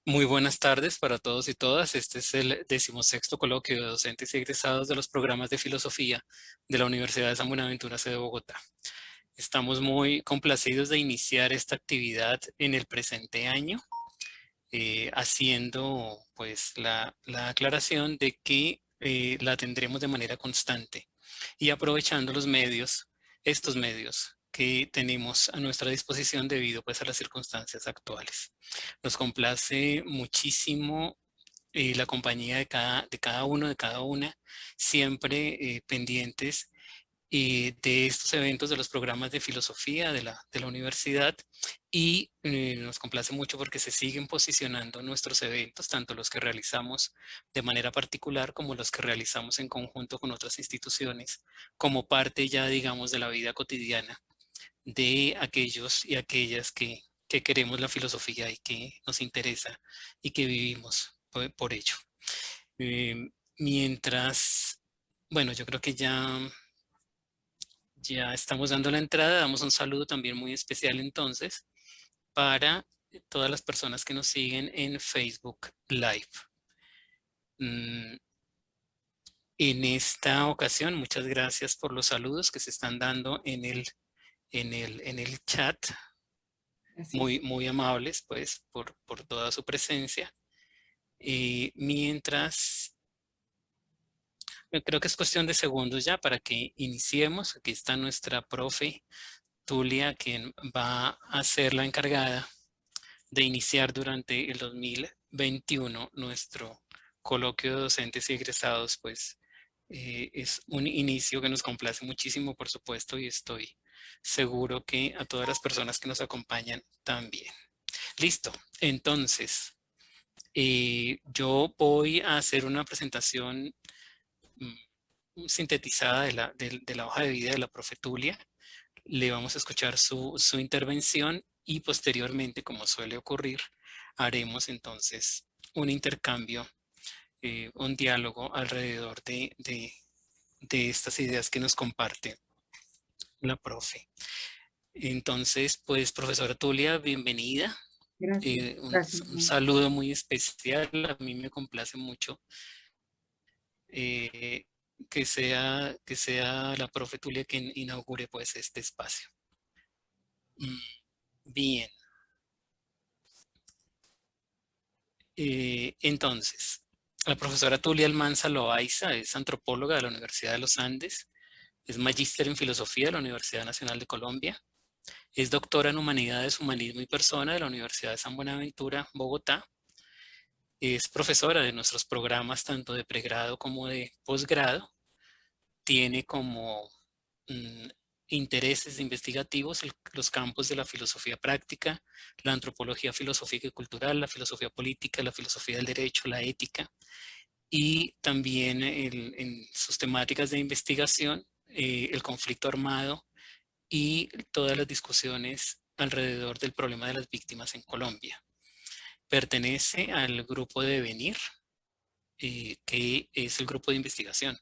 Muy buenas tardes para todos y todas. Este es el 16º coloquio de docentes y egresados de los programas de filosofía de la Universidad de San Buenaventura, sede de Bogotá. Estamos muy complacidos de iniciar esta actividad en el presente año, haciendo pues la aclaración de que la tendremos de manera constante y aprovechando estos medios que tenemos a nuestra disposición debido pues a las circunstancias actuales. Nos complace muchísimo la compañía de cada uno, de cada una, siempre pendientes de estos eventos de los programas de filosofía de la universidad y nos complace mucho porque se siguen posicionando nuestros eventos, tanto los que realizamos de manera particular como los que realizamos en conjunto con otras instituciones, como parte ya, digamos, de la vida cotidiana de aquellos y aquellas que queremos la filosofía y que nos interesa y que vivimos por ello. Mientras, bueno, yo creo que ya estamos dando la entrada, damos un saludo también muy especial entonces para todas las personas que nos siguen en Facebook Live. Mm, En esta ocasión, muchas gracias por los saludos que se están dando en el chat, Gracias. muy amables pues por toda su presencia. Mientras, creo que es cuestión de segundos ya para que iniciemos. Aquí está nuestra profe Tulia, quien va a ser la encargada de iniciar durante el 2021 nuestro coloquio de docentes y egresados, pues es un inicio que nos complace muchísimo, por supuesto, y estoy seguro que a todas las personas que nos acompañan también. Listo, entonces, yo voy a hacer una presentación sintetizada de la hoja de vida de la profe Tulia. Le vamos a escuchar su intervención y posteriormente, como suele ocurrir, haremos entonces un intercambio, un diálogo alrededor de estas ideas que nos comparte la profe. Entonces, pues, profesora Tulia, bienvenida. Gracias. Gracias. Un saludo muy especial. A mí me complace mucho eh, que sea la profe Tulia quien inaugure pues este espacio. Mm, Bien, entonces, la profesora Tulia Almanza Loaiza es antropóloga de la Universidad de los Andes, es magíster en filosofía de la Universidad Nacional de Colombia, es doctora en humanidades, humanismo y persona de la Universidad de San Buenaventura, Bogotá, es profesora de nuestros programas tanto de pregrado como de posgrado, tiene como mm, intereses investigativos los campos de la filosofía práctica, la antropología filosófica y cultural, la filosofía política, la filosofía del derecho, la ética, y también en sus temáticas de investigación, el conflicto armado y todas las discusiones alrededor del problema de las víctimas en Colombia. Pertenece al grupo de Venir, que es el grupo de investigación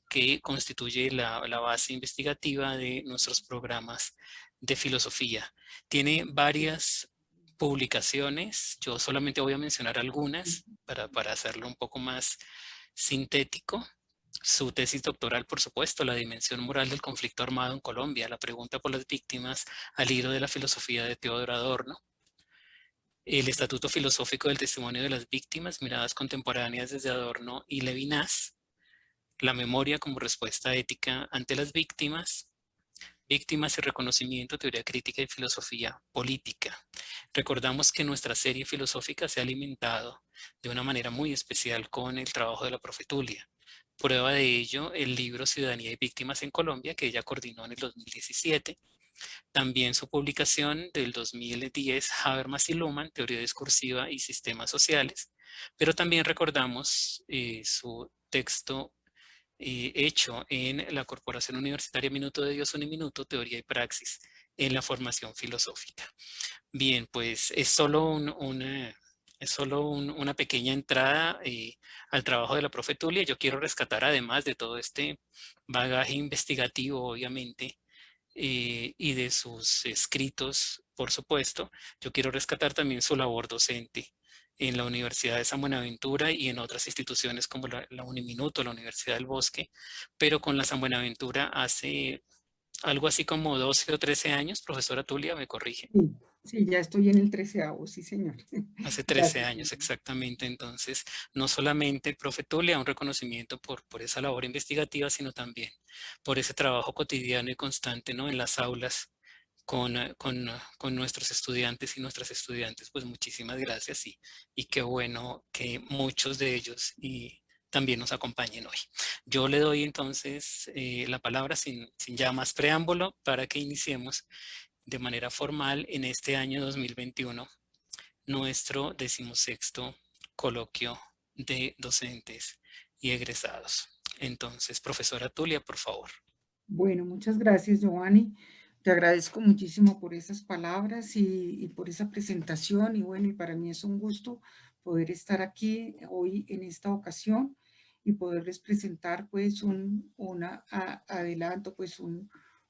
que constituye la base investigativa de nuestros programas de filosofía. Tiene varias publicaciones, yo solamente voy a mencionar algunas para hacerlo un poco más sintético. Su tesis doctoral, por supuesto, La dimensión moral del conflicto armado en Colombia, la pregunta por las víctimas al hilo de la filosofía de Teodoro Adorno. El Estatuto Filosófico del Testimonio de las Víctimas, miradas contemporáneas desde Adorno y Levinas. La memoria como respuesta ética ante las víctimas. Víctimas y reconocimiento, teoría crítica y filosofía política. Recordamos que nuestra serie filosófica se ha alimentado de una manera muy especial con el trabajo de la profe Tulia. Prueba de ello el libro Ciudadanía y Víctimas en Colombia, que ella coordinó en el 2017. También su publicación del 2010, Habermas y Luhmann, Teoría Discursiva y Sistemas Sociales. Pero también recordamos su texto hecho en la Corporación Universitaria Minuto de Dios, Uniminuto, Teoría y Praxis en la formación filosófica. Bien, pues es solo una pequeña entrada al trabajo de la profe Tulia. Yo quiero rescatar, además de todo este bagaje investigativo, obviamente, y de sus escritos, por supuesto, yo quiero rescatar también su labor docente, en la Universidad de San Buenaventura y en otras instituciones como la Uniminuto, la Universidad del Bosque, pero con la San Buenaventura hace algo así como 12 o 13 años, profesora Tulia, me corrige. Sí, sí, ya estoy en el 13º, sí, señor. Hace 13 Gracias. años exactamente, entonces no solamente, profe Tulia, un reconocimiento por esa labor investigativa, sino también por ese trabajo cotidiano y constante, ¿no? En las aulas con nuestros estudiantes y nuestras estudiantes. Pues muchísimas gracias y qué bueno que muchos de ellos y también nos acompañen hoy. Yo le doy entonces la palabra sin ya más preámbulo para que iniciemos de manera formal en este año 2021 nuestro 16º coloquio de docentes y egresados. Entonces, profesora Tulia, por favor. Bueno, muchas gracias, Giovanni. Te agradezco muchísimo por esas palabras y por esa presentación. Y bueno, y para mí es un gusto poder estar aquí hoy en esta ocasión y poderles presentar pues adelanto, pues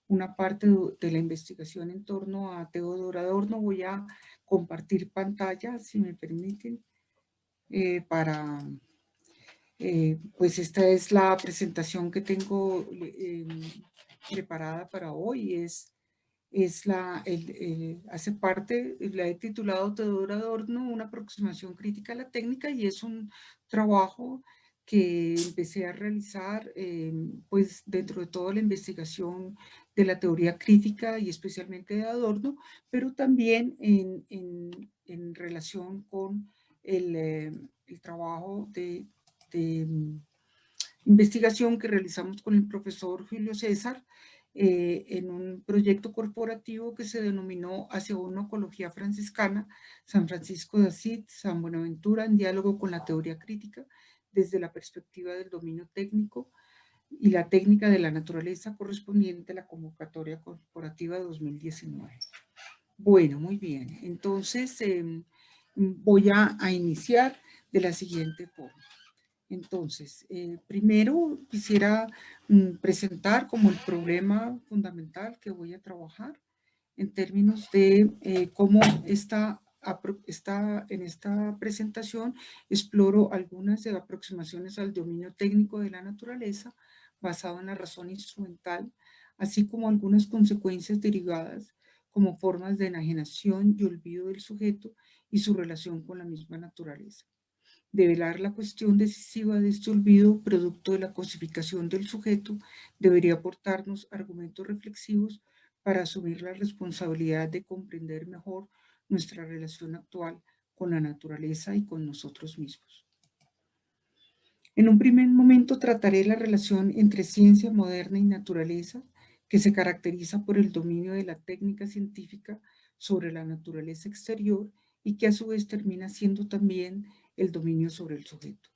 una parte de la investigación en torno a Teodoro Adorno. Voy a compartir pantalla, si me permiten, para... pues esta es la presentación que tengo preparada para hoy. Hace parte, la he titulado Teodoro Adorno, una aproximación crítica a la técnica, y es un trabajo que empecé a realizar pues dentro de toda la investigación de la teoría crítica y especialmente de Adorno, pero también en relación con el trabajo de investigación que realizamos con el profesor Julio César en un proyecto corporativo que se denominó Hacia una ecología franciscana, San Francisco de Asís, San Buenaventura, en diálogo con la teoría crítica, desde la perspectiva del dominio técnico y la técnica de la naturaleza correspondiente a la convocatoria corporativa de 2019. Bueno, muy bien. Entonces, voy a iniciar de la siguiente forma. Entonces, primero quisiera presentar como el problema fundamental que voy a trabajar en términos de cómo en esta presentación exploro algunas aproximaciones al dominio técnico de la naturaleza basado en la razón instrumental, así como algunas consecuencias derivadas como formas de enajenación y olvido del sujeto y su relación con la misma naturaleza. Develar la cuestión decisiva de este olvido, producto de la cosificación del sujeto, debería aportarnos argumentos reflexivos para asumir la responsabilidad de comprender mejor nuestra relación actual con la naturaleza y con nosotros mismos. En un primer momento trataré la relación entre ciencia moderna y naturaleza, que se caracteriza por el dominio de la técnica científica sobre la naturaleza exterior y que a su vez termina siendo también el dominio sobre el sujeto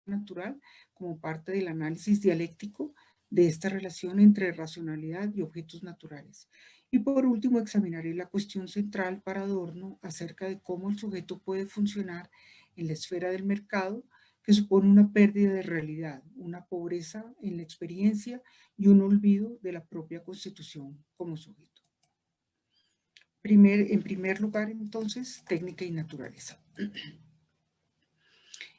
natural como parte del análisis dialéctico de esta relación entre racionalidad y objetos naturales. Y por último, examinaré la cuestión central para Adorno acerca de cómo el sujeto puede funcionar en la esfera del mercado, que supone una pérdida de realidad, una pobreza en la experiencia y un olvido de la propia constitución como sujeto. En primer lugar, entonces, técnica y naturaleza.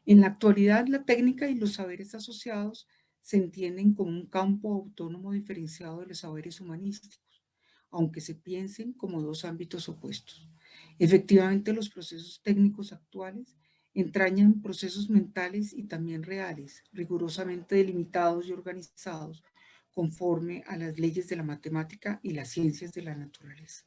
En la actualidad, la técnica y los saberes asociados se entienden como un campo autónomo diferenciado de los saberes humanísticos, aunque se piensen como dos ámbitos opuestos. Efectivamente, los procesos técnicos actuales entrañan procesos mentales y también reales, rigurosamente delimitados y organizados conforme a las leyes de la matemática y las ciencias de la naturaleza.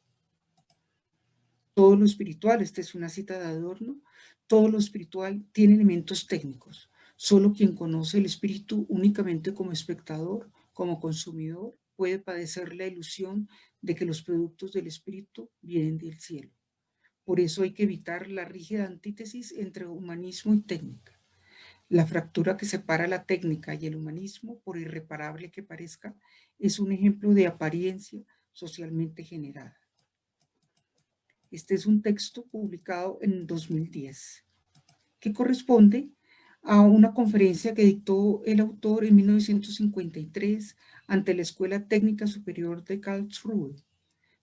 Todo lo espiritual, esta es una cita de Adorno, todo lo espiritual tiene elementos técnicos. Solo quien conoce el espíritu únicamente como espectador, como consumidor, puede padecer la ilusión de que los productos del espíritu vienen del cielo. Por eso hay que evitar la rígida antítesis entre humanismo y técnica. La fractura que separa la técnica y el humanismo, por irreparable que parezca, es un ejemplo de apariencia socialmente generada. Este es un texto publicado en 2010, que corresponde a una conferencia que dictó el autor en 1953 ante la Escuela Técnica Superior de Karlsruhe.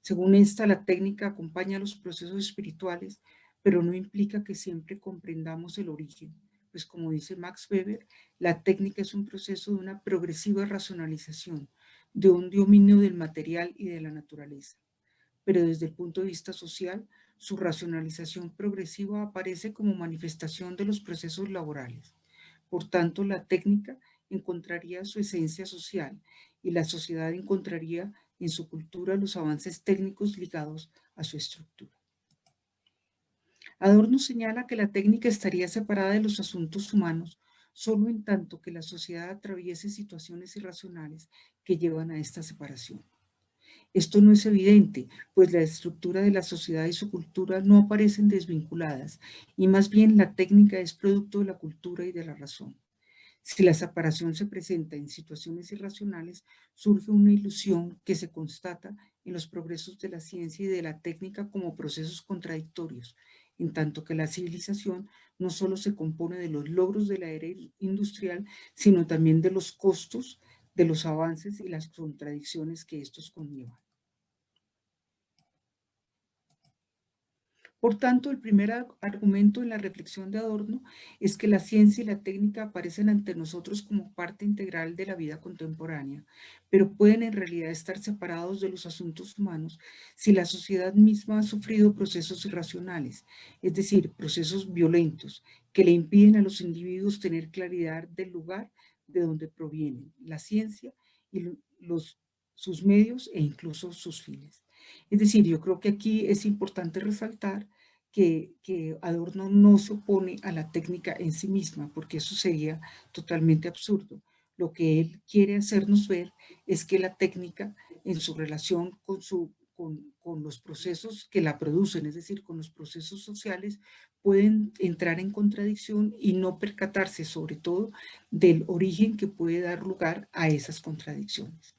Según esta, la técnica acompaña los procesos espirituales, pero no implica que siempre comprendamos el origen, pues como dice Max Weber, la técnica es un proceso de una progresiva racionalización, de un dominio del material y de la naturaleza. Pero desde el punto de vista social, su racionalización progresiva aparece como manifestación de los procesos laborales. Por tanto, la técnica encontraría su esencia social y la sociedad encontraría en su cultura los avances técnicos ligados a su estructura. Adorno señala que la técnica estaría separada de los asuntos humanos solo en tanto que la sociedad atraviese situaciones irracionales que llevan a esta separación. Esto no es evidente, pues la estructura de la sociedad y su cultura no aparecen desvinculadas, y más bien la técnica es producto de la cultura y de la razón. Si la separación se presenta en situaciones irracionales, surge una ilusión que se constata en los progresos de la ciencia y de la técnica como procesos contradictorios, en tanto que la civilización no solo se compone de los logros de la era industrial, sino también de los costos de los avances y las contradicciones que estos conllevan. Por tanto, el primer argumento en la reflexión de Adorno es que la ciencia y la técnica aparecen ante nosotros como parte integral de la vida contemporánea, pero pueden en realidad estar separados de los asuntos humanos si la sociedad misma ha sufrido procesos irracionales, es decir, procesos violentos que le impiden a los individuos tener claridad del lugar de donde provienen la ciencia y sus medios e incluso sus fines. Es decir, yo creo que aquí es importante resaltar que Adorno no se opone a la técnica en sí misma, porque eso sería totalmente absurdo. Lo que él quiere hacernos ver es que la técnica en su relación con los procesos que la producen, es decir, con los procesos sociales, pueden entrar en contradicción y no percatarse sobre todo del origen que puede dar lugar a esas contradicciones.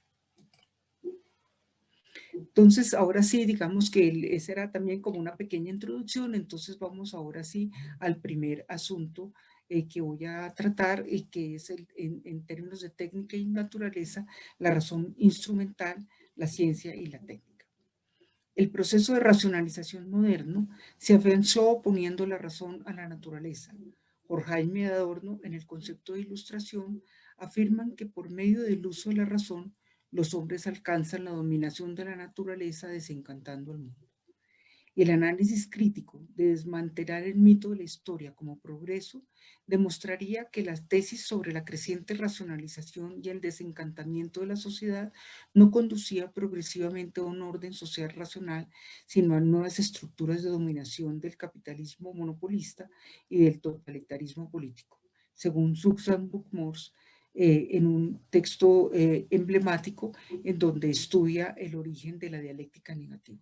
Entonces, ahora sí, digamos que esa era también como una pequeña introducción, entonces vamos ahora sí al primer asunto que voy a tratar y que es en términos de técnica y naturaleza, la razón instrumental, la ciencia y la técnica. El proceso de racionalización moderno se afianzó oponiendo la razón a la naturaleza. Horkheimer y Adorno, en el concepto de ilustración, afirman que por medio del uso de la razón, los hombres alcanzan la dominación de la naturaleza desencantando al mundo. Y el análisis crítico de desmantelar el mito de la historia como progreso demostraría que las tesis sobre la creciente racionalización y el desencantamiento de la sociedad no conducía progresivamente a un orden social racional, sino a nuevas estructuras de dominación del capitalismo monopolista y del totalitarismo político, según Susan Buchmores, en un texto emblemático en donde estudia el origen de la dialéctica negativa.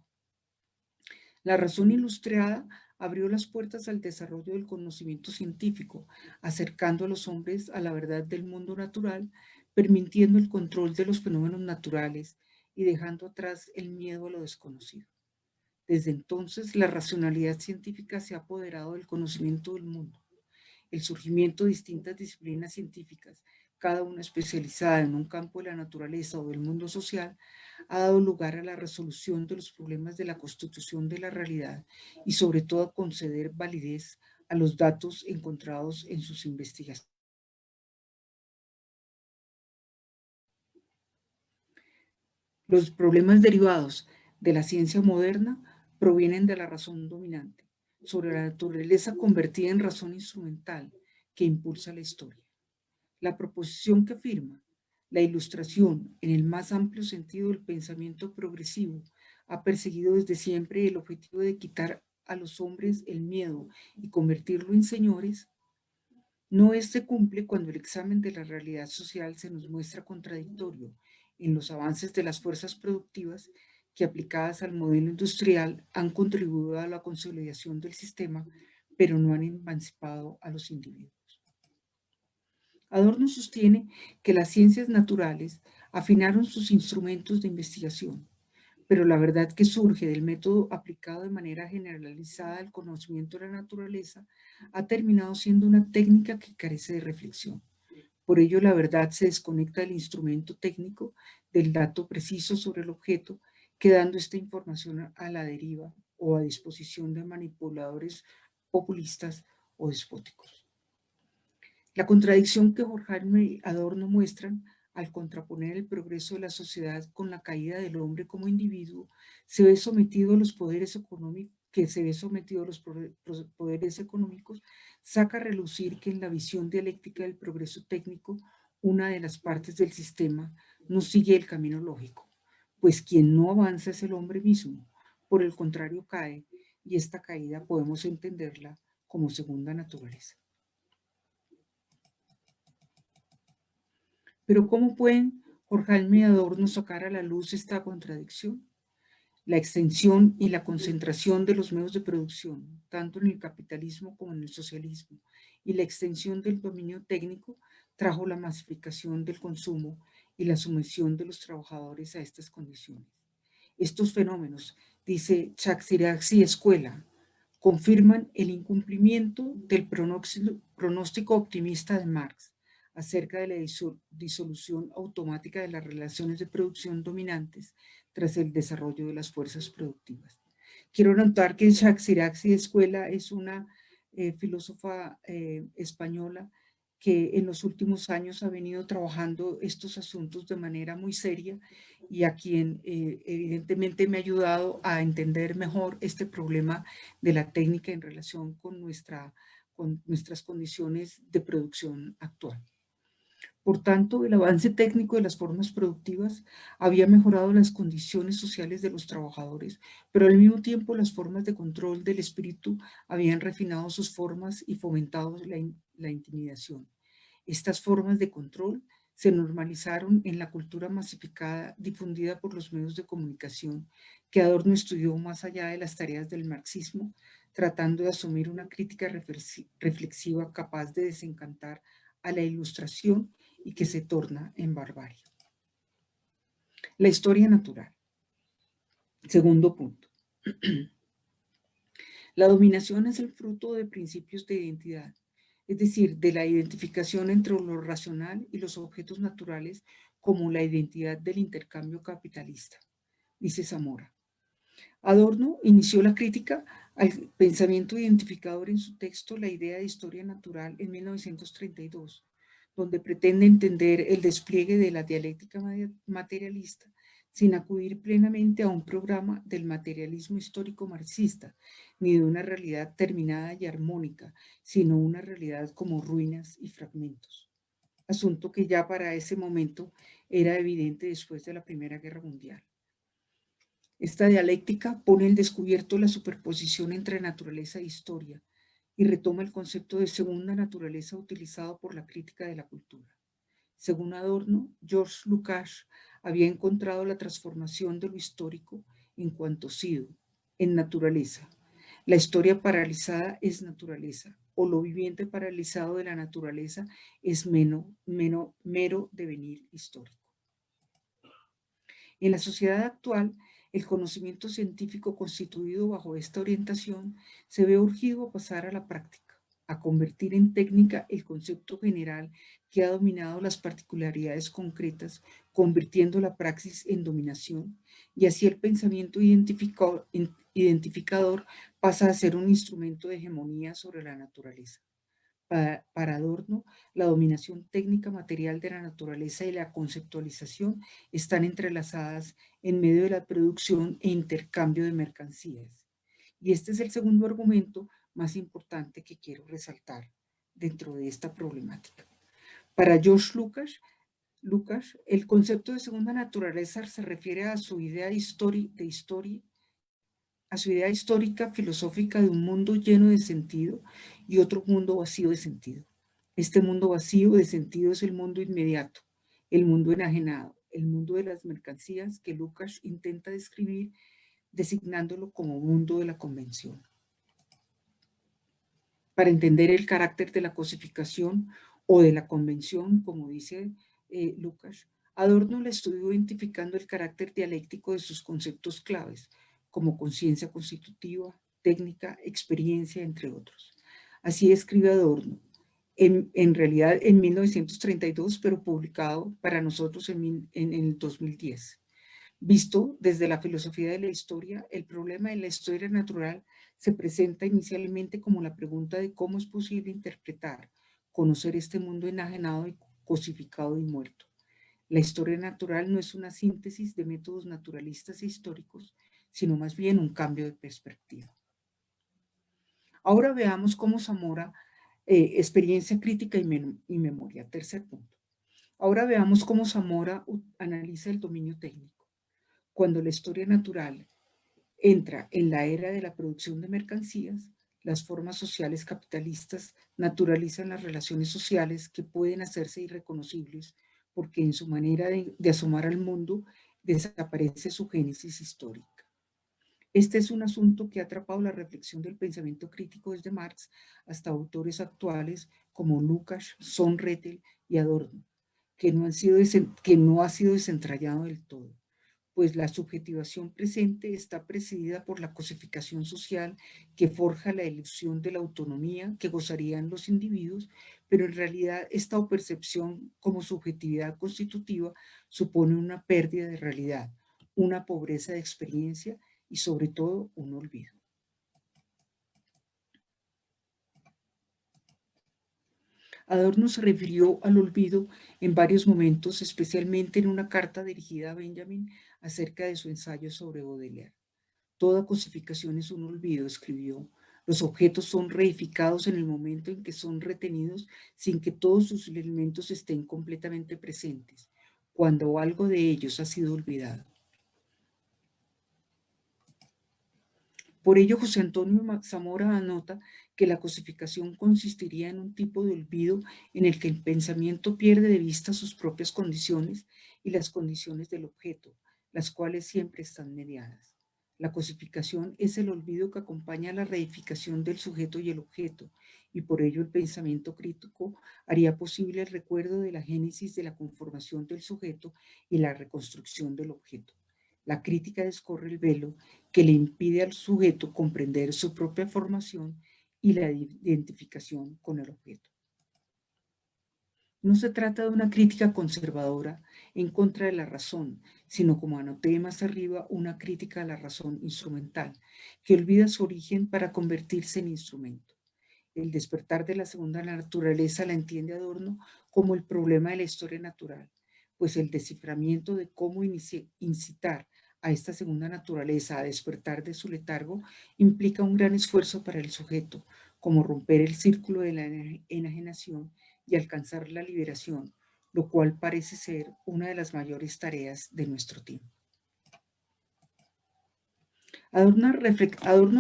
La razón ilustrada abrió las puertas al desarrollo del conocimiento científico, acercando a los hombres a la verdad del mundo natural, permitiendo el control de los fenómenos naturales y dejando atrás el miedo a lo desconocido. Desde entonces, la racionalidad científica se ha apoderado del conocimiento del mundo. El surgimiento de distintas disciplinas científicas, cada una especializada en un campo de la naturaleza o del mundo social, ha dado lugar a la resolución de los problemas de la constitución de la realidad y sobre todo a conceder validez a los datos encontrados en sus investigaciones. Los problemas derivados de la ciencia moderna provienen de la razón dominante, sobre la naturaleza convertida en razón instrumental que impulsa la historia. La proposición que afirma la ilustración en el más amplio sentido del pensamiento progresivo ha perseguido desde siempre el objetivo de quitar a los hombres el miedo y convertirlo en señores. No se cumple cuando el examen de la realidad social se nos muestra contradictorio en los avances de las fuerzas productivas que aplicadas al modelo industrial han contribuido a la consolidación del sistema, pero no han emancipado a los individuos. Adorno sostiene que las ciencias naturales afinaron sus instrumentos de investigación, pero la verdad que surge del método aplicado de manera generalizada al conocimiento de la naturaleza ha terminado siendo una técnica que carece de reflexión. Por ello, la verdad se desconecta del instrumento técnico, del dato preciso sobre el objeto, quedando esta información a la deriva o a disposición de manipuladores populistas o despóticos. La contradicción que Horkheimer y Adorno muestran al contraponer el progreso de la sociedad con la caída del hombre como individuo, se ve sometido a los poderes económicos, saca a relucir que en la visión dialéctica del progreso técnico, una de las partes del sistema no sigue el camino lógico, pues quien no avanza es el hombre mismo, por el contrario cae, y esta caída podemos entenderla como segunda naturaleza. Pero ¿cómo pueden Horkheimer y Adorno sacar a la luz esta contradicción? La extensión y la concentración de los medios de producción, tanto en el capitalismo como en el socialismo, y la extensión del dominio técnico trajo la masificación del consumo y la sumisión de los trabajadores a estas condiciones. Estos fenómenos, dice Csikszentmihalyi Escuela, confirman el incumplimiento del pronóstico optimista de Marx acerca de la disolución automática de las relaciones de producción dominantes tras el desarrollo de las fuerzas productivas. Quiero notar que Csikszentmihalyi Escuela es una filósofa española que en los últimos años ha venido trabajando estos asuntos de manera muy seria y a quien evidentemente me ha ayudado a entender mejor este problema de la técnica en relación con nuestras condiciones de producción actual. Por tanto, el avance técnico de las formas productivas había mejorado las condiciones sociales de los trabajadores, pero al mismo tiempo las formas de control del espíritu habían refinado sus formas y fomentado la intimidación. Estas formas de control se normalizaron en la cultura masificada difundida por los medios de comunicación que Adorno estudió más allá de las tareas del marxismo, tratando de asumir una crítica reflexiva capaz de desencantar a la ilustración y que se torna en barbarie. La historia natural. Segundo punto. La dominación es el fruto de principios de identidad, es decir, de la identificación entre lo racional y los objetos naturales como la identidad del intercambio capitalista, dice Zamora. Adorno inició la crítica al pensamiento identificador en su texto La idea de historia natural en 1932, donde pretende entender el despliegue de la dialéctica materialista sin acudir plenamente a un programa del materialismo histórico marxista, ni de una realidad terminada y armónica, sino una realidad como ruinas y fragmentos. Asunto que ya para ese momento era evidente después de la Primera Guerra Mundial. Esta dialéctica pone en descubierto la superposición entre naturaleza e historia y retoma el concepto de segunda naturaleza utilizado por la crítica de la cultura. Según Adorno, George Lukács había encontrado la transformación de lo histórico en cuanto sido, en naturaleza. La historia paralizada es naturaleza, o lo viviente paralizado de la naturaleza es mero devenir histórico. En la sociedad actual, el conocimiento científico constituido bajo esta orientación se ve urgido a pasar a la práctica, a convertir en técnica el concepto general que ha dominado las particularidades concretas, convirtiendo la praxis en dominación, y así el pensamiento identificador pasa a ser un instrumento de hegemonía sobre la naturaleza. Para Adorno, la dominación técnica material de la naturaleza y la conceptualización están entrelazadas en medio de la producción e intercambio de mercancías. Y este es el segundo argumento más importante que quiero resaltar dentro de esta problemática. Para George Lukács, el concepto de segunda naturaleza se refiere a su idea a su idea histórica filosófica de un mundo lleno de sentido y otro mundo vacío de sentido. Este mundo vacío de sentido es el mundo inmediato, el mundo enajenado, el mundo de las mercancías que Lukács intenta describir designándolo como mundo de la convención. Para entender el carácter de la cosificación o de la convención, como dice Lukács, Adorno la estudió identificando el carácter dialéctico de sus conceptos claves, como conciencia constitutiva, técnica, experiencia, entre otros. Así escribe Adorno, en realidad en 1932, pero publicado para nosotros en el 2010. Visto desde la filosofía de la historia, el problema de la historia natural se presenta inicialmente como la pregunta de cómo es posible interpretar, conocer este mundo enajenado y cosificado y muerto. La historia natural no es una síntesis de métodos naturalistas e históricos, sino más bien un cambio de perspectiva. Ahora veamos cómo Zamora, experiencia crítica y memoria, tercer punto. Ahora veamos cómo Zamora analiza el dominio técnico. Cuando la historia natural entra en la era de la producción de mercancías, las formas sociales capitalistas naturalizan las relaciones sociales que pueden hacerse irreconocibles porque en su manera de asomar al mundo desaparece su génesis histórica. Este es un asunto que ha atrapado la reflexión del pensamiento crítico desde Marx hasta autores actuales como Lukács, Sonrettel y Adorno, que no ha sido desentrañado del todo, pues la subjetivación presente está presidida por la cosificación social que forja la ilusión de la autonomía que gozarían los individuos, pero en realidad esta percepción como subjetividad constitutiva supone una pérdida de realidad, una pobreza de experiencia y sobre todo un olvido. Adorno se refirió al olvido en varios momentos, especialmente en una carta dirigida a Benjamin acerca de su ensayo sobre Baudelaire. Toda cosificación es un olvido, escribió. Los objetos son reificados en el momento en que son retenidos sin que todos sus elementos estén completamente presentes, cuando algo de ellos ha sido olvidado. Por ello, José Antonio Zamora anota que la cosificación consistiría en un tipo de olvido en el que el pensamiento pierde de vista sus propias condiciones y las condiciones del objeto, las cuales siempre están mediadas. La cosificación es el olvido que acompaña a la reificación del sujeto y el objeto, y por ello el pensamiento crítico haría posible el recuerdo de la génesis de la conformación del sujeto y la reconstrucción del objeto. La crítica descorre el velo que le impide al sujeto comprender su propia formación y la identificación con el objeto. No se trata de una crítica conservadora en contra de la razón, sino, como anoté más arriba, una crítica a la razón instrumental, que olvida su origen para convertirse en instrumento. El despertar de la segunda naturaleza la entiende Adorno como el problema de la historia natural, pues el desciframiento de cómo incitar a esta segunda naturaleza a despertar de su letargo implica un gran esfuerzo para el sujeto, como romper el círculo de la enajenación y alcanzar la liberación, lo cual parece ser una de las mayores tareas de nuestro tiempo. Adorno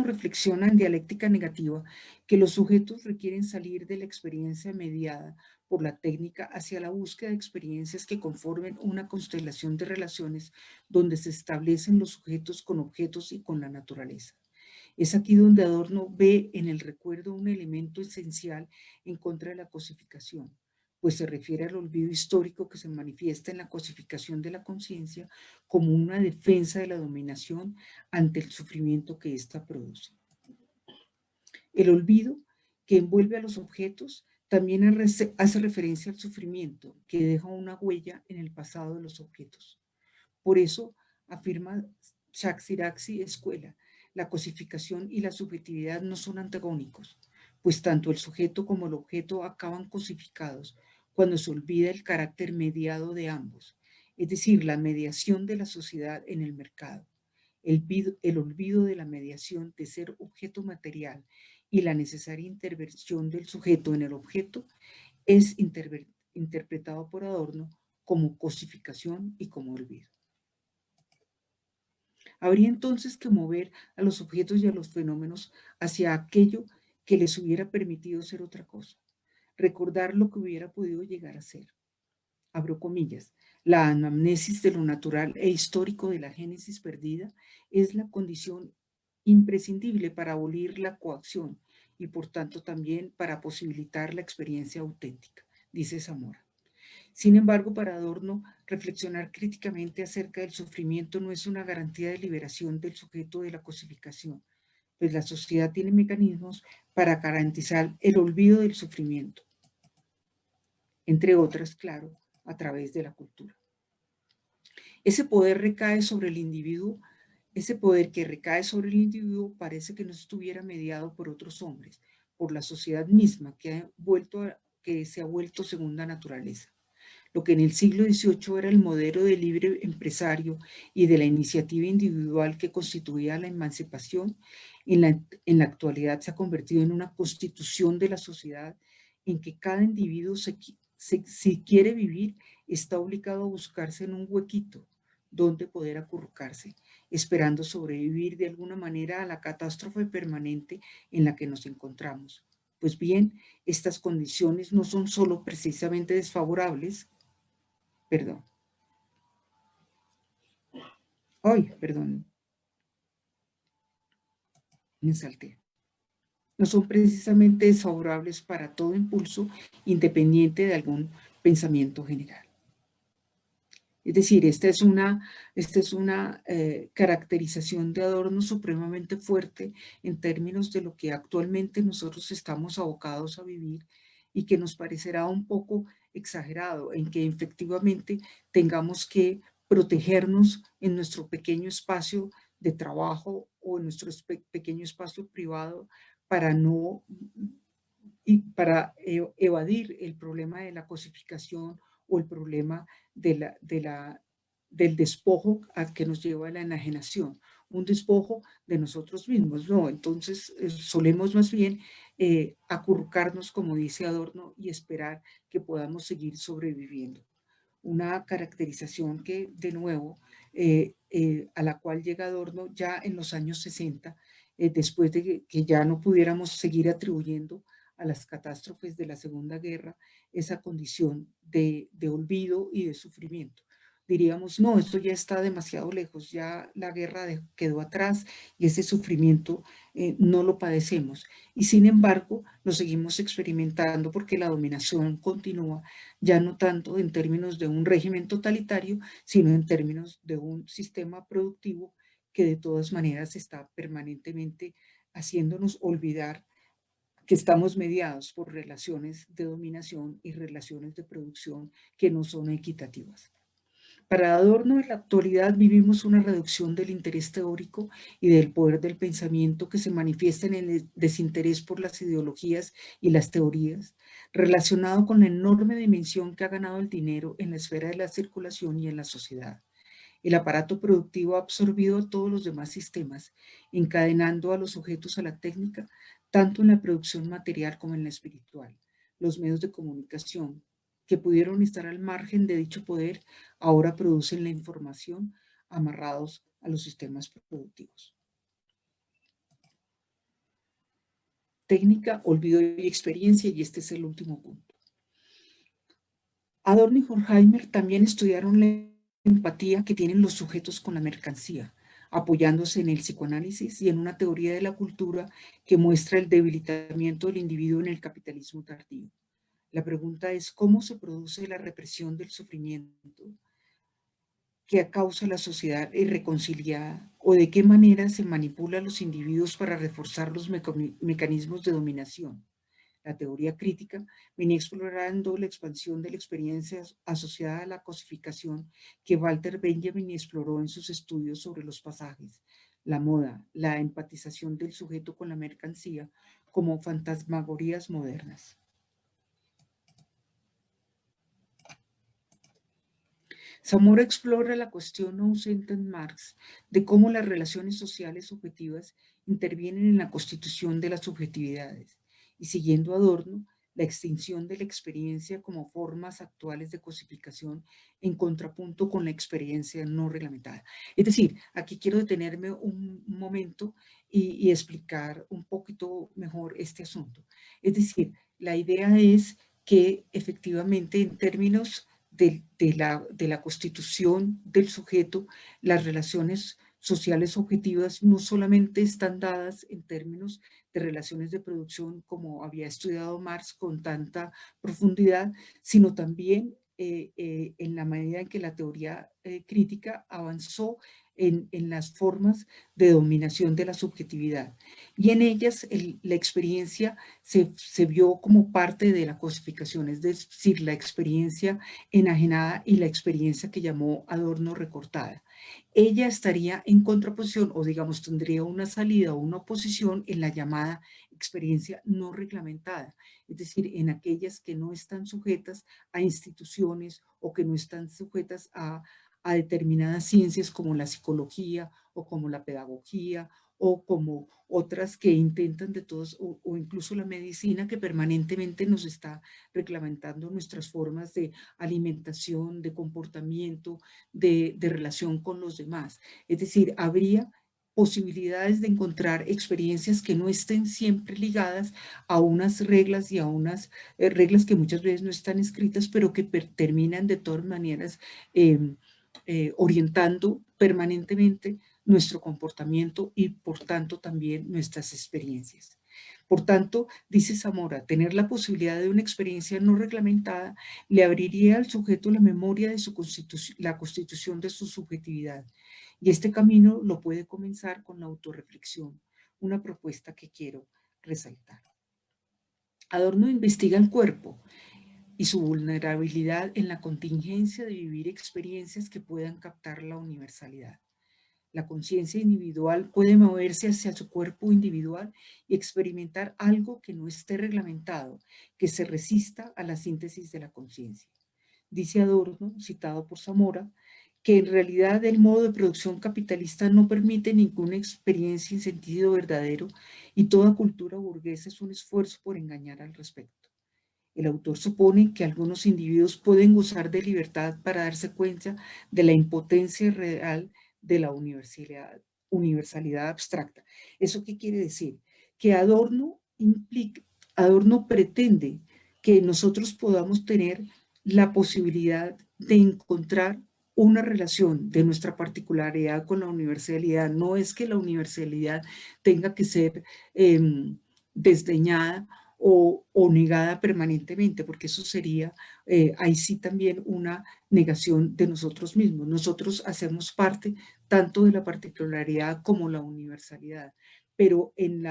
reflexiona en dialéctica negativa que los sujetos requieren salir de la experiencia mediada por la técnica hacia la búsqueda de experiencias que conformen una constelación de relaciones donde se establecen los sujetos con objetos y con la naturaleza. Es aquí donde Adorno ve en el recuerdo un elemento esencial en contra de la cosificación, pues se refiere al olvido histórico que se manifiesta en la cosificación de la conciencia como una defensa de la dominación ante el sufrimiento que ésta produce. El olvido que envuelve a los objetos también hace referencia al sufrimiento que deja una huella en el pasado de los objetos. Por eso, afirma Csikszentmihalyi Escuela, la cosificación y la subjetividad no son antagónicos, pues tanto el sujeto como el objeto acaban cosificados cuando se olvida el carácter mediado de ambos, es decir, la mediación de la sociedad en el mercado, el olvido de la mediación de ser objeto material y la necesaria intervención del sujeto en el objeto es interpretado por Adorno como cosificación y como olvido. Habría entonces que mover a los objetos y a los fenómenos hacia aquello que les hubiera permitido ser otra cosa, recordar lo que hubiera podido llegar a ser. Abro comillas, la anamnesis de lo natural e histórico de la génesis perdida es la condición imprescindible para abolir la coacción y por tanto también para posibilitar la experiencia auténtica, dice Zamora. Sin embargo, para Adorno, reflexionar críticamente acerca del sufrimiento no es una garantía de liberación del sujeto de la cosificación, pues la sociedad tiene mecanismos para garantizar el olvido del sufrimiento, entre otras, claro, a través de la cultura. Ese poder recae sobre el individuo, ese poder que recae sobre el individuo parece que no estuviera mediado por otros hombres, por la sociedad misma que se ha vuelto segunda naturaleza. Lo que en el siglo XVIII era el modelo del libre empresario y de la iniciativa individual que constituía la emancipación, en la actualidad se ha convertido en una constitución de la sociedad en que cada individuo, si quiere vivir, está obligado a buscarse en un huequito donde poder acurrucarse, esperando sobrevivir de alguna manera a la catástrofe permanente en la que nos encontramos. Pues bien, estas condiciones no son solo precisamente desfavorables, perdón, perdón, me salté. No son precisamente desfavorables para todo impulso independiente de algún pensamiento general. Es decir, esta es una caracterización de Adorno supremamente fuerte en términos de lo que actualmente nosotros estamos abocados a vivir y que nos parecerá un poco exagerado en que efectivamente tengamos que protegernos en nuestro pequeño espacio de trabajo o en nuestro pequeño espacio privado para no y para evadir el problema de la cosificación o el problema del despojo a que nos lleva a la enajenación, un despojo de nosotros mismos, ¿no? Entonces solemos más bien acurrucarnos, como dice Adorno, y esperar que podamos seguir sobreviviendo. Una caracterización que, de nuevo, a la cual llega Adorno ya en los años 60, después de que ya no pudiéramos seguir atribuyendo a las catástrofes de la Segunda Guerra esa condición de olvido y de sufrimiento. Diríamos, no, esto ya está demasiado lejos, ya la guerra quedó atrás y ese sufrimiento no lo padecemos. Y sin embargo, lo seguimos experimentando porque la dominación continúa, ya no tanto en términos de un régimen totalitario, sino en términos de un sistema productivo que de todas maneras está permanentemente haciéndonos olvidar que estamos mediados por relaciones de dominación y relaciones de producción que no son equitativas. Para Adorno, en la actualidad vivimos una reducción del interés teórico y del poder del pensamiento que se manifiesta en el desinterés por las ideologías y las teorías, relacionado con la enorme dimensión que ha ganado el dinero en la esfera de la circulación y en la sociedad. El aparato productivo ha absorbido a todos los demás sistemas, encadenando a los sujetos a la técnica, tanto en la producción material como en la espiritual. Los medios de comunicación, que pudieron estar al margen de dicho poder, ahora producen la información amarrados a los sistemas productivos. Técnica, olvido y experiencia, y este es el último punto. Adorno y Horkheimer también estudiaron la empatía que tienen los sujetos con la mercancía, apoyándose en el psicoanálisis y en una teoría de la cultura que muestra el debilitamiento del individuo en el capitalismo tardío. La pregunta es cómo se produce la represión del sufrimiento que causa la sociedad irreconciliada o de qué manera se manipula a los individuos para reforzar los mecanismos de dominación. La teoría crítica venía explorando la expansión de la experiencia asociada a la cosificación que Walter Benjamin exploró en sus estudios sobre los pasajes, la moda, la empatización del sujeto con la mercancía como fantasmagorías modernas. Zamora explora la cuestión no ausente en Marx de cómo las relaciones sociales subjetivas intervienen en la constitución de las subjetividades y, siguiendo a Adorno, la extinción de la experiencia como formas actuales de cosificación en contrapunto con la experiencia no reglamentada. Es decir, aquí quiero detenerme un momento y explicar un poquito mejor este asunto. Es decir, la idea es que efectivamente en términos de la constitución del sujeto, las relaciones sociales objetivas no solamente están dadas en términos de relaciones de producción como había estudiado Marx con tanta profundidad, sino también en la medida en que la teoría crítica avanzó en las formas de dominación de la subjetividad. Y en ellas la experiencia se vio como parte de la cosificación, es decir, la experiencia enajenada y la experiencia que llamó Adorno recortada. Ella estaría en contraposición, o digamos, tendría una salida o una oposición en la llamada experiencia no reglamentada, es decir, en aquellas que no están sujetas a instituciones o que no están sujetas a determinadas ciencias como la psicología o como la pedagogía o como otras que intentan de todos, o incluso la medicina que permanentemente nos está reglamentando nuestras formas de alimentación, de comportamiento, de relación con los demás. Es decir, habría posibilidades de encontrar experiencias que no estén siempre ligadas a unas reglas y a unas reglas que muchas veces no están escritas, pero que terminan de todas maneras orientando permanentemente nuestro comportamiento y por tanto también nuestras experiencias. Por tanto, dice Zamora, tener la posibilidad de una experiencia no reglamentada le abriría al sujeto la memoria de la constitución de su subjetividad. Y este camino lo puede comenzar con la autorreflexión, una propuesta que quiero resaltar. Adorno investiga el cuerpo y su vulnerabilidad en la contingencia de vivir experiencias que puedan captar la universalidad. La conciencia individual puede moverse hacia su cuerpo individual y experimentar algo que no esté reglamentado, que se resista a la síntesis de la conciencia. Dice Adorno, citado por Zamora, que en realidad el modo de producción capitalista no permite ninguna experiencia en sentido verdadero y toda cultura burguesa es un esfuerzo por engañar al respecto. El autor supone que algunos individuos pueden gozar de libertad para darse cuenta de la impotencia real de la universalidad abstracta. ¿Eso qué quiere decir? Que Adorno pretende que nosotros podamos tener la posibilidad de encontrar una relación de nuestra particularidad con la universalidad. No es que la universalidad tenga que ser desdeñada o negada permanentemente, porque eso sería ahí sí también una negación de nosotros mismos. Nosotros hacemos parte tanto de la particularidad como la universalidad, pero en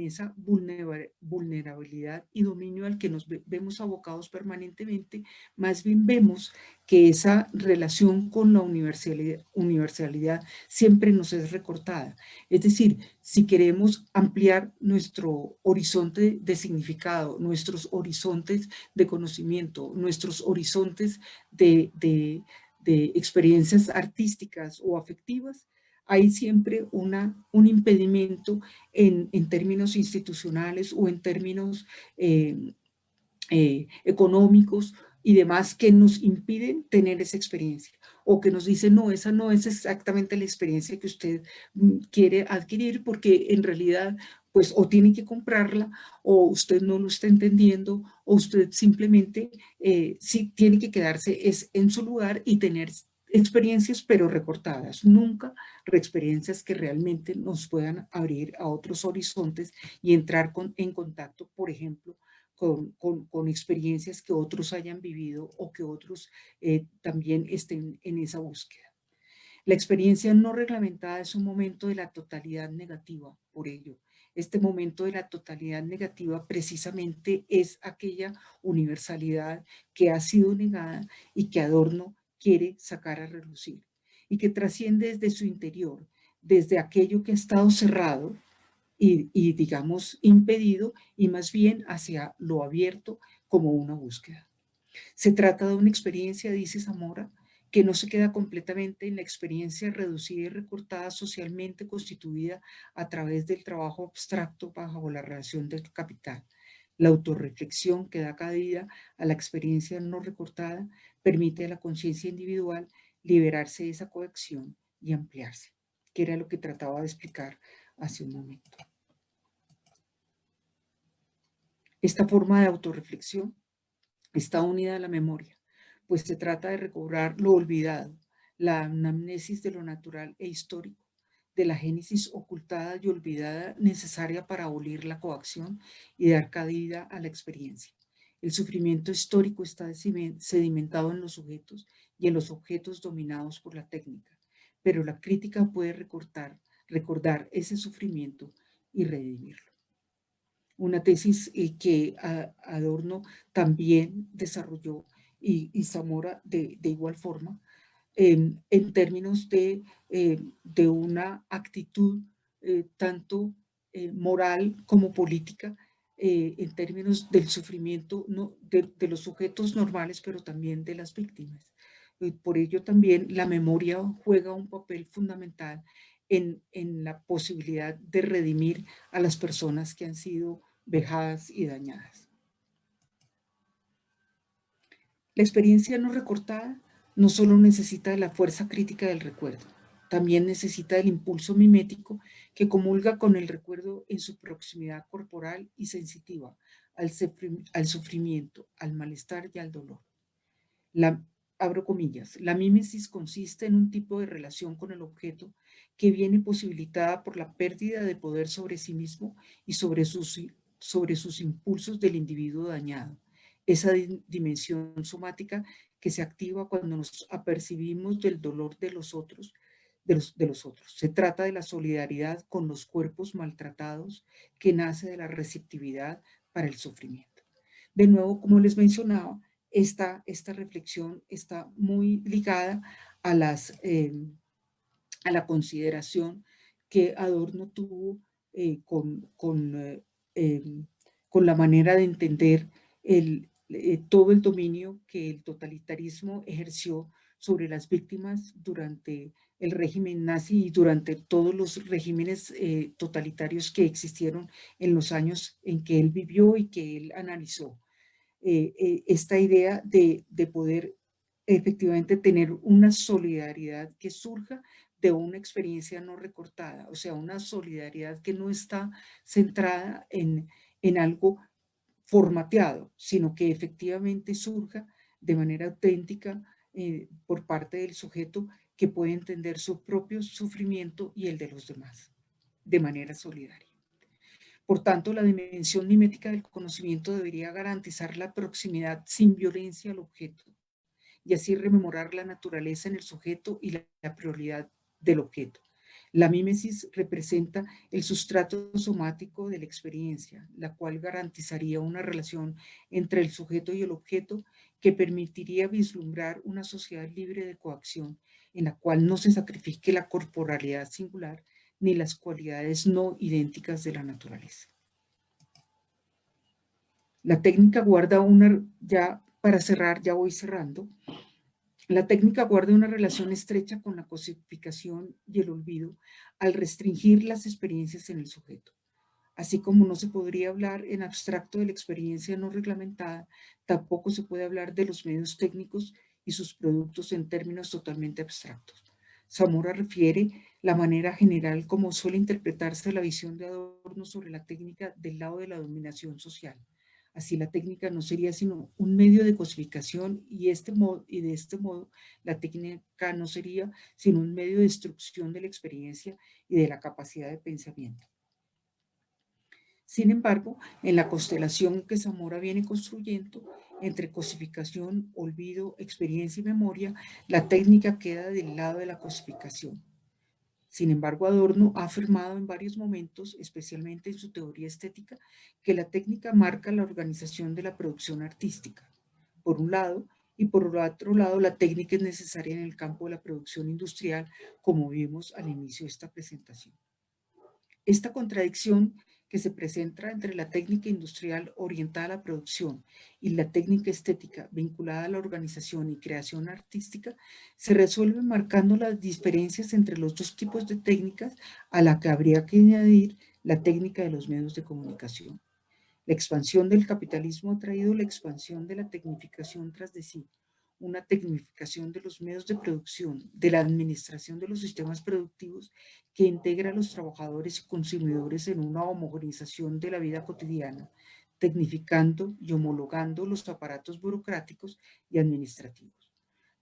esa vulnerabilidad y dominio al que nos vemos abocados permanentemente, más bien vemos que esa relación con la universalidad siempre nos es recortada. Es decir, si queremos ampliar nuestro horizonte de significado, nuestros horizontes de conocimiento, nuestros horizontes de experiencias artísticas o afectivas, hay siempre un impedimento en términos institucionales o en términos económicos y demás que nos impiden tener esa experiencia o que nos dicen, no, esa no es exactamente la experiencia que usted quiere adquirir porque en realidad pues o tiene que comprarla o usted no lo está entendiendo o usted simplemente sí tiene que quedarse en su lugar y tener experiencias pero recortadas, nunca experiencias que realmente nos puedan abrir a otros horizontes y entrar en contacto, por ejemplo, con experiencias que otros hayan vivido o que otros también estén en esa búsqueda. La experiencia no reglamentada es un momento de la totalidad negativa, por ello. Este momento de la totalidad negativa precisamente es aquella universalidad que ha sido negada y que Adorno quiere sacar a relucir y que trasciende desde su interior, desde aquello que ha estado cerrado digamos, impedido y más bien hacia lo abierto como una búsqueda. Se trata de una experiencia, dice Zamora, que no se queda completamente en la experiencia reducida y recortada socialmente constituida a través del trabajo abstracto bajo la relación del capital. La autorreflexión que da cabida a la experiencia no recortada permite a la conciencia individual liberarse de esa coacción y ampliarse, que era lo que trataba de explicar hace un momento. Esta forma de autorreflexión está unida a la memoria, pues se trata de recobrar lo olvidado, la anamnesis de lo natural e histórico, de la génesis ocultada y olvidada necesaria para abolir la coacción y dar cabida a la experiencia. El sufrimiento histórico está sedimentado en los sujetos y en los objetos dominados por la técnica, pero la crítica puede recordar ese sufrimiento y redimirlo. Una tesis que Adorno también desarrolló y Zamora de igual forma, en términos de una actitud tanto moral como política, en términos del sufrimiento no, de los sujetos normales, pero también de las víctimas. Por ello también la memoria juega un papel fundamental en la posibilidad de redimir a las personas que han sido vejadas y dañadas. La experiencia no recortada no solo necesita de la fuerza crítica del recuerdo, también necesita del impulso mimético que comulga con el recuerdo en su proximidad corporal y sensitiva al sufrimiento, al malestar y al dolor. La, abro comillas, la mímesis consiste en un tipo de relación con el objeto que viene posibilitada por la pérdida de poder sobre sí mismo y sobre sus impulsos del individuo dañado. Esa dimensión somática que se activa cuando nos apercibimos del dolor de los otros, de los otros. Se trata de la solidaridad con los cuerpos maltratados que nace de la receptividad para el sufrimiento. De nuevo, como les mencionaba, esta reflexión está muy ligada a, a la consideración que Adorno tuvo con la manera de entender todo el dominio que el totalitarismo ejerció sobre las víctimas durante el régimen nazi y durante todos los regímenes totalitarios que existieron en los años en que él vivió y que él analizó. Esta idea de poder efectivamente tener una solidaridad que surja de una experiencia no recortada, o sea, una solidaridad que no está centrada en algo formateado, sino que efectivamente surja de manera auténtica por parte del sujeto que puede entender su propio sufrimiento y el de los demás de manera solidaria. Por tanto, la dimensión mimética del conocimiento debería garantizar la proximidad sin violencia al objeto y así rememorar la naturaleza en el sujeto y la prioridad del objeto. La mímesis representa el sustrato somático de la experiencia, la cual garantizaría una relación entre el sujeto y el objeto que permitiría vislumbrar una sociedad libre de coacción en la cual no se sacrifique la corporalidad singular ni las cualidades no idénticas de la naturaleza. La técnica guarda una, ya para cerrar, ya voy cerrando, la técnica guarda una relación estrecha con la cosificación y el olvido al restringir las experiencias en el sujeto. Así como no se podría hablar en abstracto de la experiencia no reglamentada, tampoco se puede hablar de los medios técnicos y sus productos en términos totalmente abstractos. Zamora refiere la manera general como suele interpretarse la visión de Adorno sobre la técnica del lado de la dominación social. Así la técnica no sería sino un medio de cosificación y de este modo la técnica no sería sino un medio de destrucción de la experiencia y de la capacidad de pensamiento. Sin embargo, en la constelación que Zamora viene construyendo entre cosificación, olvido, experiencia y memoria, la técnica queda del lado de la cosificación. Sin embargo, Adorno ha afirmado en varios momentos, especialmente en su teoría estética, que la técnica marca la organización de la producción artística. Por un lado, y por otro lado, la técnica es necesaria en el campo de la producción industrial, como vimos al inicio de esta presentación. Esta contradicción que se presenta entre la técnica industrial orientada a la producción y la técnica estética vinculada a la organización y creación artística se resuelve marcando las diferencias entre los dos tipos de técnicas a la que habría que añadir la técnica de los medios de comunicación. La expansión del capitalismo ha traído la expansión de la tecnificación tras de sí, una tecnificación de los medios de producción, de la administración de los sistemas productivos que integra a los trabajadores y consumidores en una homogenización de la vida cotidiana, tecnificando y homologando los aparatos burocráticos y administrativos.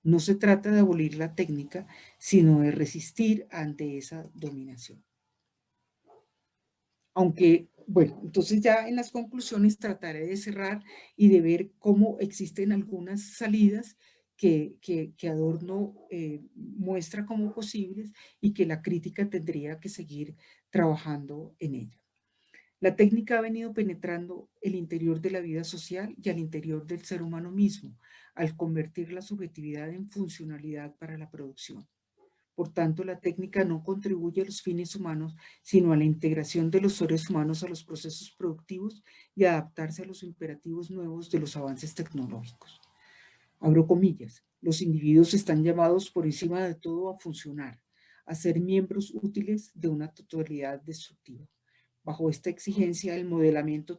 No se trata de abolir la técnica, sino de resistir ante esa dominación. Aunque, bueno, entonces ya en las conclusiones trataré de cerrar y de ver cómo existen algunas salidas que Adorno muestra como posibles y que la crítica tendría que seguir trabajando en ella. La técnica ha venido penetrando el interior de la vida social y al interior del ser humano mismo, al convertir la subjetividad en funcionalidad para la producción. Por tanto, la técnica no contribuye a los fines humanos, sino a la integración de los seres humanos a los procesos productivos y a adaptarse a los imperativos nuevos de los avances tecnológicos. Abro comillas, los individuos están llamados por encima de todo a funcionar, a ser miembros útiles de una totalidad destructiva. Bajo esta exigencia, el modelamiento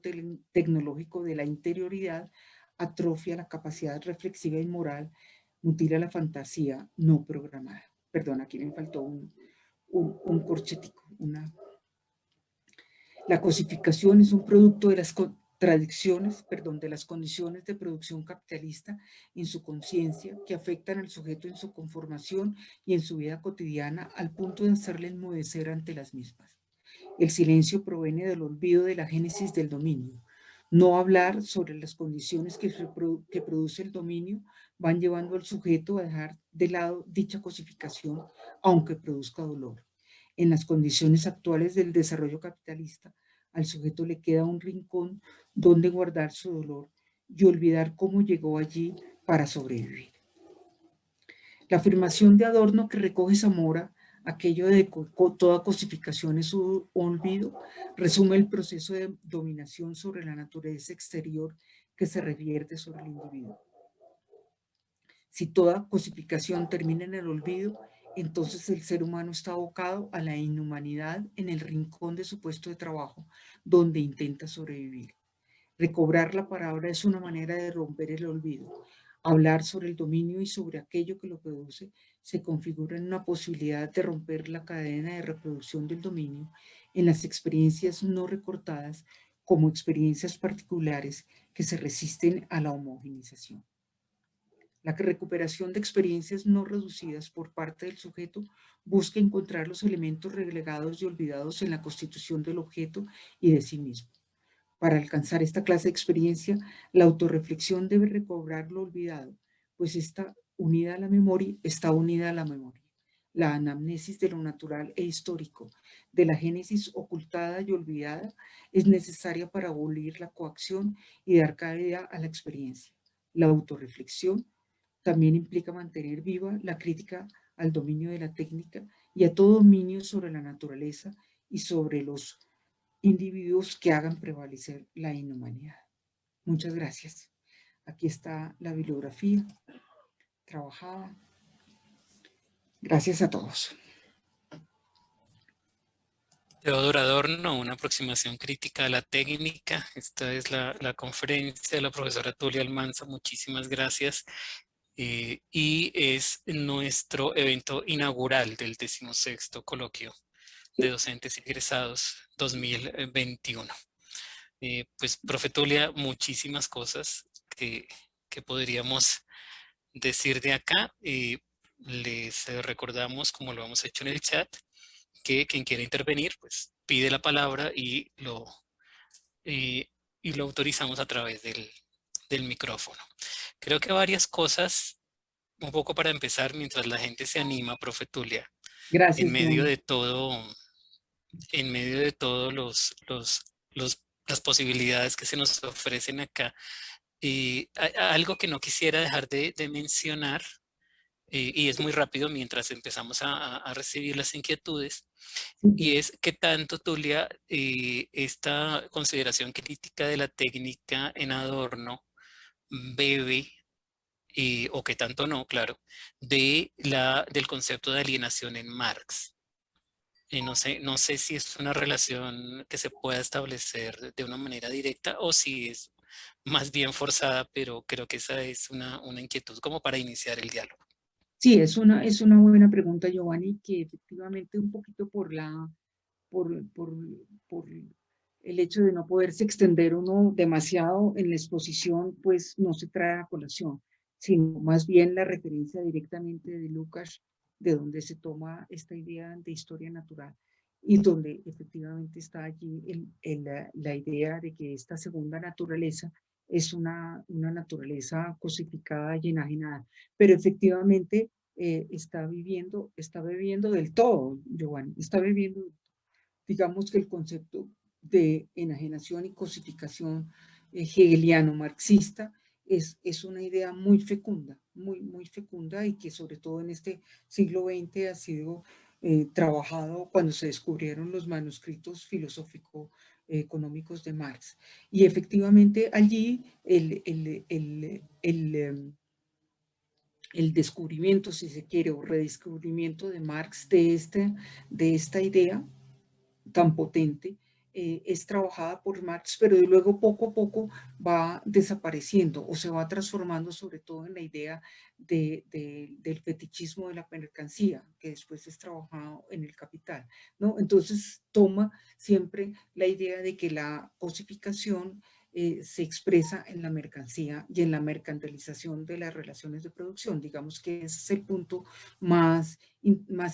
tecnológico de la interioridad atrofia la capacidad reflexiva y moral, mutila la fantasía no programada. Perdón, aquí me faltó un corchetico. La cosificación es un producto de las de las condiciones de producción capitalista en su conciencia que afectan al sujeto en su conformación y en su vida cotidiana al punto de hacerle enmudecer ante las mismas. El silencio proviene del olvido de la génesis del dominio. No hablar sobre las condiciones que produce el dominio van llevando al sujeto a dejar de lado dicha cosificación, aunque produzca dolor. En las condiciones actuales del desarrollo capitalista, al sujeto le queda un rincón donde guardar su dolor y olvidar cómo llegó allí para sobrevivir. La afirmación de Adorno que recoge Zamora, aquello de toda cosificación es un olvido, resume el proceso de dominación sobre la naturaleza exterior que se revierte sobre el individuo. Si toda cosificación termina en el olvido, entonces el ser humano está abocado a la inhumanidad en el rincón de su puesto de trabajo, donde intenta sobrevivir. Recobrar la palabra es una manera de romper el olvido. Hablar sobre el dominio y sobre aquello que lo produce se configura en una posibilidad de romper la cadena de reproducción del dominio en las experiencias no recortadas como experiencias particulares que se resisten a la homogenización. La recuperación de experiencias no reducidas por parte del sujeto busca encontrar los elementos relegados y olvidados en la constitución del objeto y de sí mismo. Para alcanzar esta clase de experiencia, la autorreflexión debe recobrar lo olvidado, pues está unida a la memoria. La anamnesis de lo natural e histórico, de la génesis ocultada y olvidada, es necesaria para abolir la coacción y dar cabida a la experiencia. La autorreflexión también implica mantener viva la crítica al dominio de la técnica y a todo dominio sobre la naturaleza y sobre los individuos que hagan prevalecer la inhumanidad. Muchas gracias. Aquí está la bibliografía trabajada. Gracias a todos. Teodoro Adorno, una aproximación crítica a la técnica. Esta es la conferencia de la profesora Tulia Almanza. Muchísimas gracias. Y es nuestro evento inaugural del 16º coloquio de docentes egresados 2021. Pues, profe Tulia, muchísimas cosas que podríamos decir de acá. Les recordamos, como lo hemos hecho en el chat, que quien quiera intervenir, pues pide la palabra y lo autorizamos a través del micrófono. Creo que varias cosas, un poco para empezar, mientras la gente se anima, profe Tulia, en Gracias, medio Giovanni. de todo, en medio de todos las posibilidades que se nos ofrecen acá. Algo que no quisiera dejar de mencionar, y es muy rápido mientras empezamos a recibir las inquietudes, y es que tanto, Tulia, esta consideración crítica de la técnica en Adorno bebe, o que tanto no, claro, del concepto de alienación en Marx. No sé si es una relación que se pueda establecer de una manera directa o si es más bien forzada, pero creo que esa es una inquietud como para iniciar el diálogo. Sí, es una buena pregunta, Giovanni, que efectivamente un poquito por, por el hecho de no poderse extender uno demasiado en la exposición, pues no se trae a colación, sino más bien la referencia directamente de Lucas, de donde se toma esta idea de historia natural y donde efectivamente está allí la idea de que esta segunda naturaleza es una naturaleza cosificada y enajenada, pero efectivamente está bebiendo del todo, Giovanni, está bebiendo, digamos que el concepto de enajenación y cosificación hegeliano marxista es una idea muy fecunda, muy fecunda y que sobre todo en este siglo XX ha sido trabajado cuando se descubrieron los manuscritos filosófico-económicos de Marx. Y efectivamente allí el descubrimiento, si se quiere, o redescubrimiento de Marx de esta idea tan potente, es trabajada por Marx, pero luego poco a poco va desapareciendo o se va transformando sobre todo en la idea del fetichismo de la mercancía, que después es trabajado en el Capital, ¿no? Entonces toma siempre la idea de que la cosificación se expresa en la mercancía y en la mercantilización de las relaciones de producción. Digamos que ese es el punto más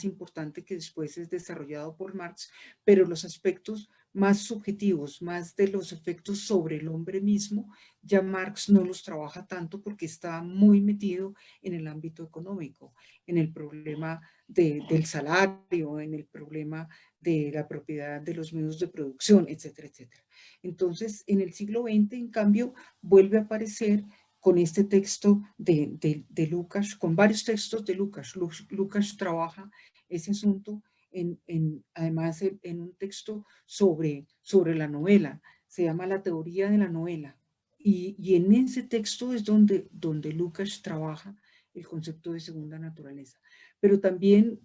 importante que después es desarrollado por Marx, pero los aspectos más subjetivos, más de los efectos sobre el hombre mismo, ya Marx no los trabaja tanto porque está muy metido en el ámbito económico, en el problema del salario, en el problema de la propiedad de los medios de producción, etcétera, etcétera. Entonces, en el siglo XX, en cambio, vuelve a aparecer con este texto de Lukács, con varios textos de Lukács. Lukács trabaja ese asunto además en un texto sobre la novela, se llama La teoría de la novela, y en ese texto es donde Lukács trabaja el concepto de segunda naturaleza. Pero también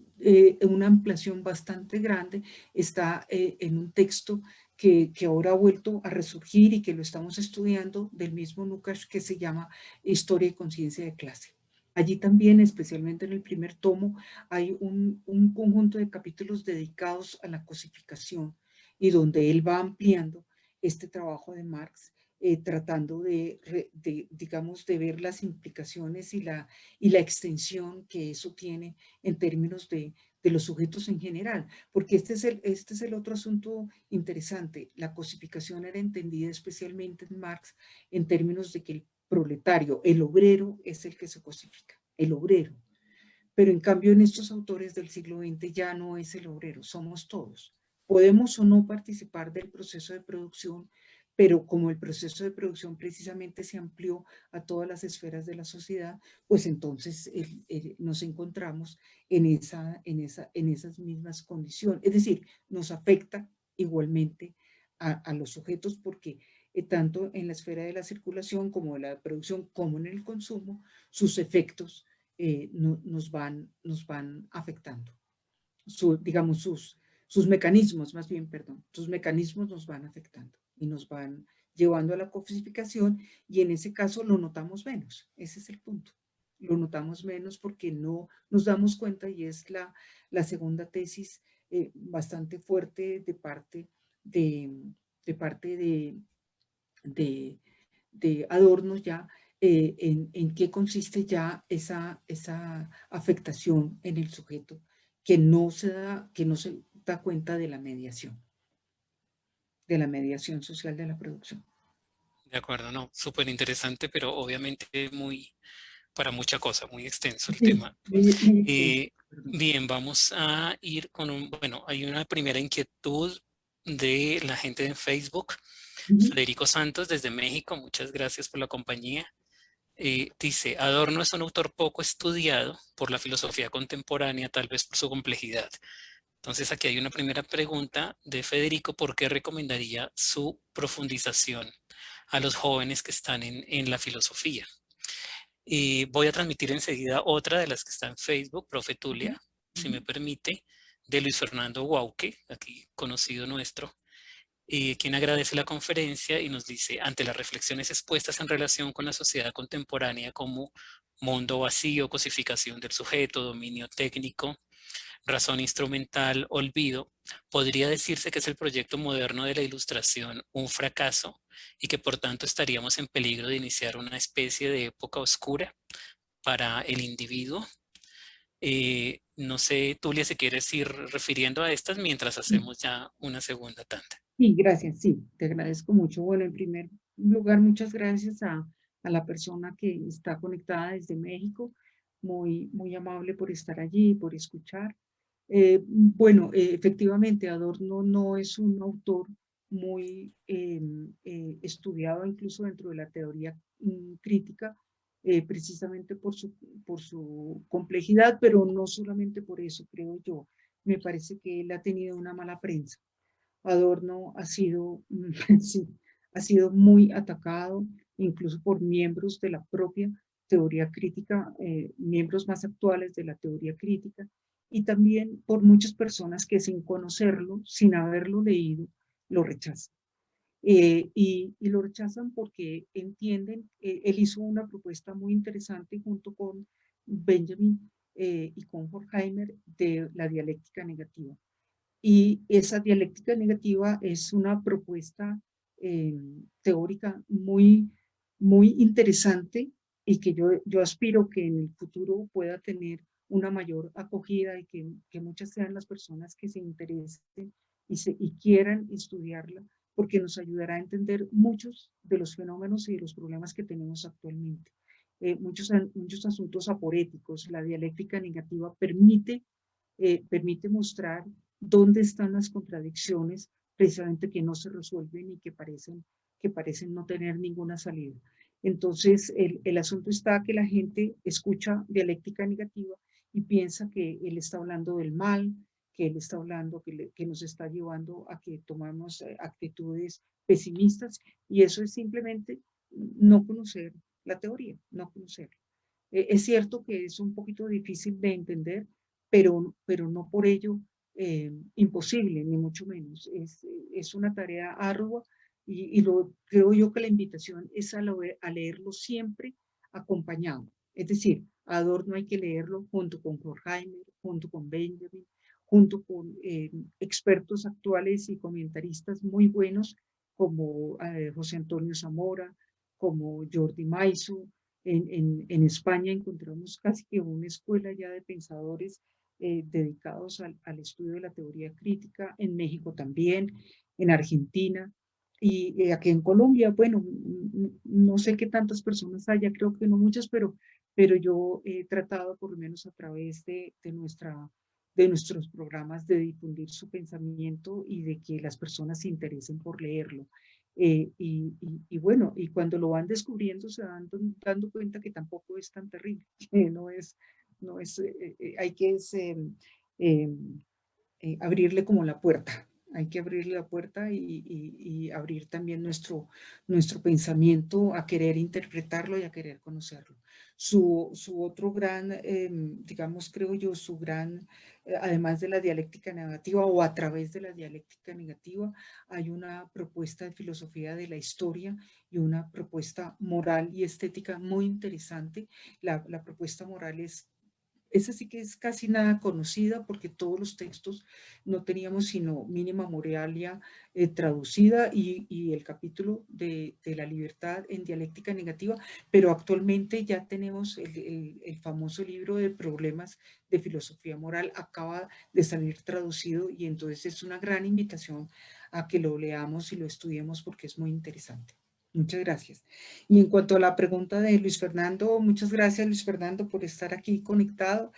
una ampliación bastante grande está en un texto que ahora ha vuelto a resurgir y que lo estamos estudiando del mismo Lukács, que se llama Historia y conciencia de clase. Allí también, especialmente en el primer tomo, hay un conjunto de capítulos dedicados a la cosificación y donde él va ampliando este trabajo de Marx, tratando digamos, de ver las implicaciones y la extensión que eso tiene en términos de los sujetos en general, porque este es el otro asunto interesante. La cosificación era entendida especialmente en Marx en términos de que el proletario, el obrero, es el que se cosifica, el obrero. Pero en cambio en estos autores del siglo XX ya no es el obrero, somos todos. Podemos o no participar del proceso de producción, pero como el proceso de producción precisamente se amplió a todas las esferas de la sociedad, pues entonces nos encontramos en esas mismas condiciones. Es decir, nos afecta igualmente a los sujetos porque tanto en la esfera de la circulación como de la producción como en el consumo, sus efectos nos van afectando. Digamos, sus mecanismos, más bien, perdón, sus mecanismos nos van afectando y nos van llevando a la cosificación y en ese caso lo notamos menos. Ese es el punto. Lo notamos menos porque no nos damos cuenta y es la segunda tesis bastante fuerte de parte de, de Adorno ya, en qué consiste ya esa afectación en el sujeto que no se da cuenta de la mediación social de la producción. De acuerdo, no, súper interesante, pero obviamente muy, para mucha cosa, muy extenso el Sí, tema. muy extenso, Eh, perdón. bien, vamos a ir con bueno, hay una primera inquietud de la gente en Facebook. Ujú. Federico Santos desde México, muchas gracias por la compañía. Dice, Adorno es un autor poco estudiado por la filosofía contemporánea, tal vez por su complejidad. Entonces aquí hay una primera pregunta de Federico, ¿por qué recomendaría su profundización a los jóvenes que están en la filosofía? Y voy a transmitir enseguida otra de las que está en Facebook, Profe Ujú. Tulia, si Ujú. me permite, de Luis Fernando Guauque, aquí conocido nuestro, quien agradece la conferencia y nos dice, ante las reflexiones expuestas en relación con la sociedad contemporánea como mundo vacío, cosificación del sujeto, dominio técnico, razón instrumental, olvido, podría decirse que es el proyecto moderno de la ilustración un fracaso y que por tanto estaríamos en peligro de iniciar una especie de época oscura para el individuo. No sé, Tulia, si quieres ir refiriendo a estas mientras hacemos ya una segunda tanda. Sí, gracias, sí, te agradezco mucho. Bueno, lugar, muchas gracias a la persona que está conectada desde México, muy, muy amable por estar allí, por escuchar. Bueno, efectivamente, Adorno no es un autor muy estudiado incluso dentro de la teoría crítica, precisamente por su complejidad, pero no solamente por eso, creo yo. Me parece que él ha tenido una mala prensa. Adorno ha sido, sí, ha sido muy atacado, incluso por miembros de la propia teoría crítica, miembros más actuales de la teoría crítica, y también por muchas personas que sin conocerlo, sin haberlo leído, lo rechazan. Y lo rechazan porque entienden, él hizo una propuesta muy interesante junto con Benjamin y con Horkheimer de la dialéctica negativa. Y esa dialéctica negativa es una propuesta teórica muy, muy interesante y que yo aspiro que en el futuro pueda tener una mayor acogida y que muchas sean las personas que se interesen y quieran estudiarla, porque nos ayudará a entender muchos de los fenómenos y de los problemas que tenemos actualmente. Muchos asuntos aporéticos. La dialéctica negativa permite mostrar dónde están las contradicciones precisamente que no se resuelven y que parecen no tener ninguna salida. Entonces, el asunto está que la gente escucha dialéctica negativa y piensa que él está hablando del mal, que él está hablando, que nos está llevando a que tomamos actitudes pesimistas, y eso es simplemente no conocer la teoría, no conocerla. Es cierto que es un poquito difícil de entender, pero no por ello imposible, ni mucho menos. Es una tarea ardua creo yo que la invitación es a leerlo siempre acompañado. Es decir, a Adorno hay que leerlo junto con Horkheimer, junto con Benjamin, junto con expertos actuales y comentaristas muy buenos como José Antonio Zamora, como Jordi Maiso. En España encontramos casi que una escuela ya de pensadores dedicados al estudio de la teoría crítica, en México también, en Argentina y aquí en Colombia. Bueno, no sé qué tantas personas haya, creo que no muchas, pero yo he tratado por lo menos a través de nuestros programas de difundir su pensamiento y de que las personas se interesen por leerlo. Y bueno, y cuando lo van descubriendo se van dando cuenta que tampoco es tan terrible, que no es hay que eh, abrirle como la puerta. Hay que abrirle la puerta y abrir también nuestro pensamiento a querer interpretarlo y a querer conocerlo. Su otro gran, digamos, creo yo, su gran, además de la dialéctica negativa o a través de la dialéctica negativa, hay una propuesta de filosofía de la historia y una propuesta moral y estética muy interesante. La propuesta moral esa sí que es casi nada conocida porque todos los textos no teníamos sino mínima moralia traducida y el capítulo de la libertad en dialéctica negativa, pero actualmente ya tenemos el famoso libro de problemas de filosofía moral, acaba de salir traducido y entonces es una gran invitación a que lo leamos y lo estudiemos porque es muy interesante. Muchas gracias. Y en cuanto a la pregunta de Luis Fernando, muchas gracias Luis Fernando por estar aquí conectado.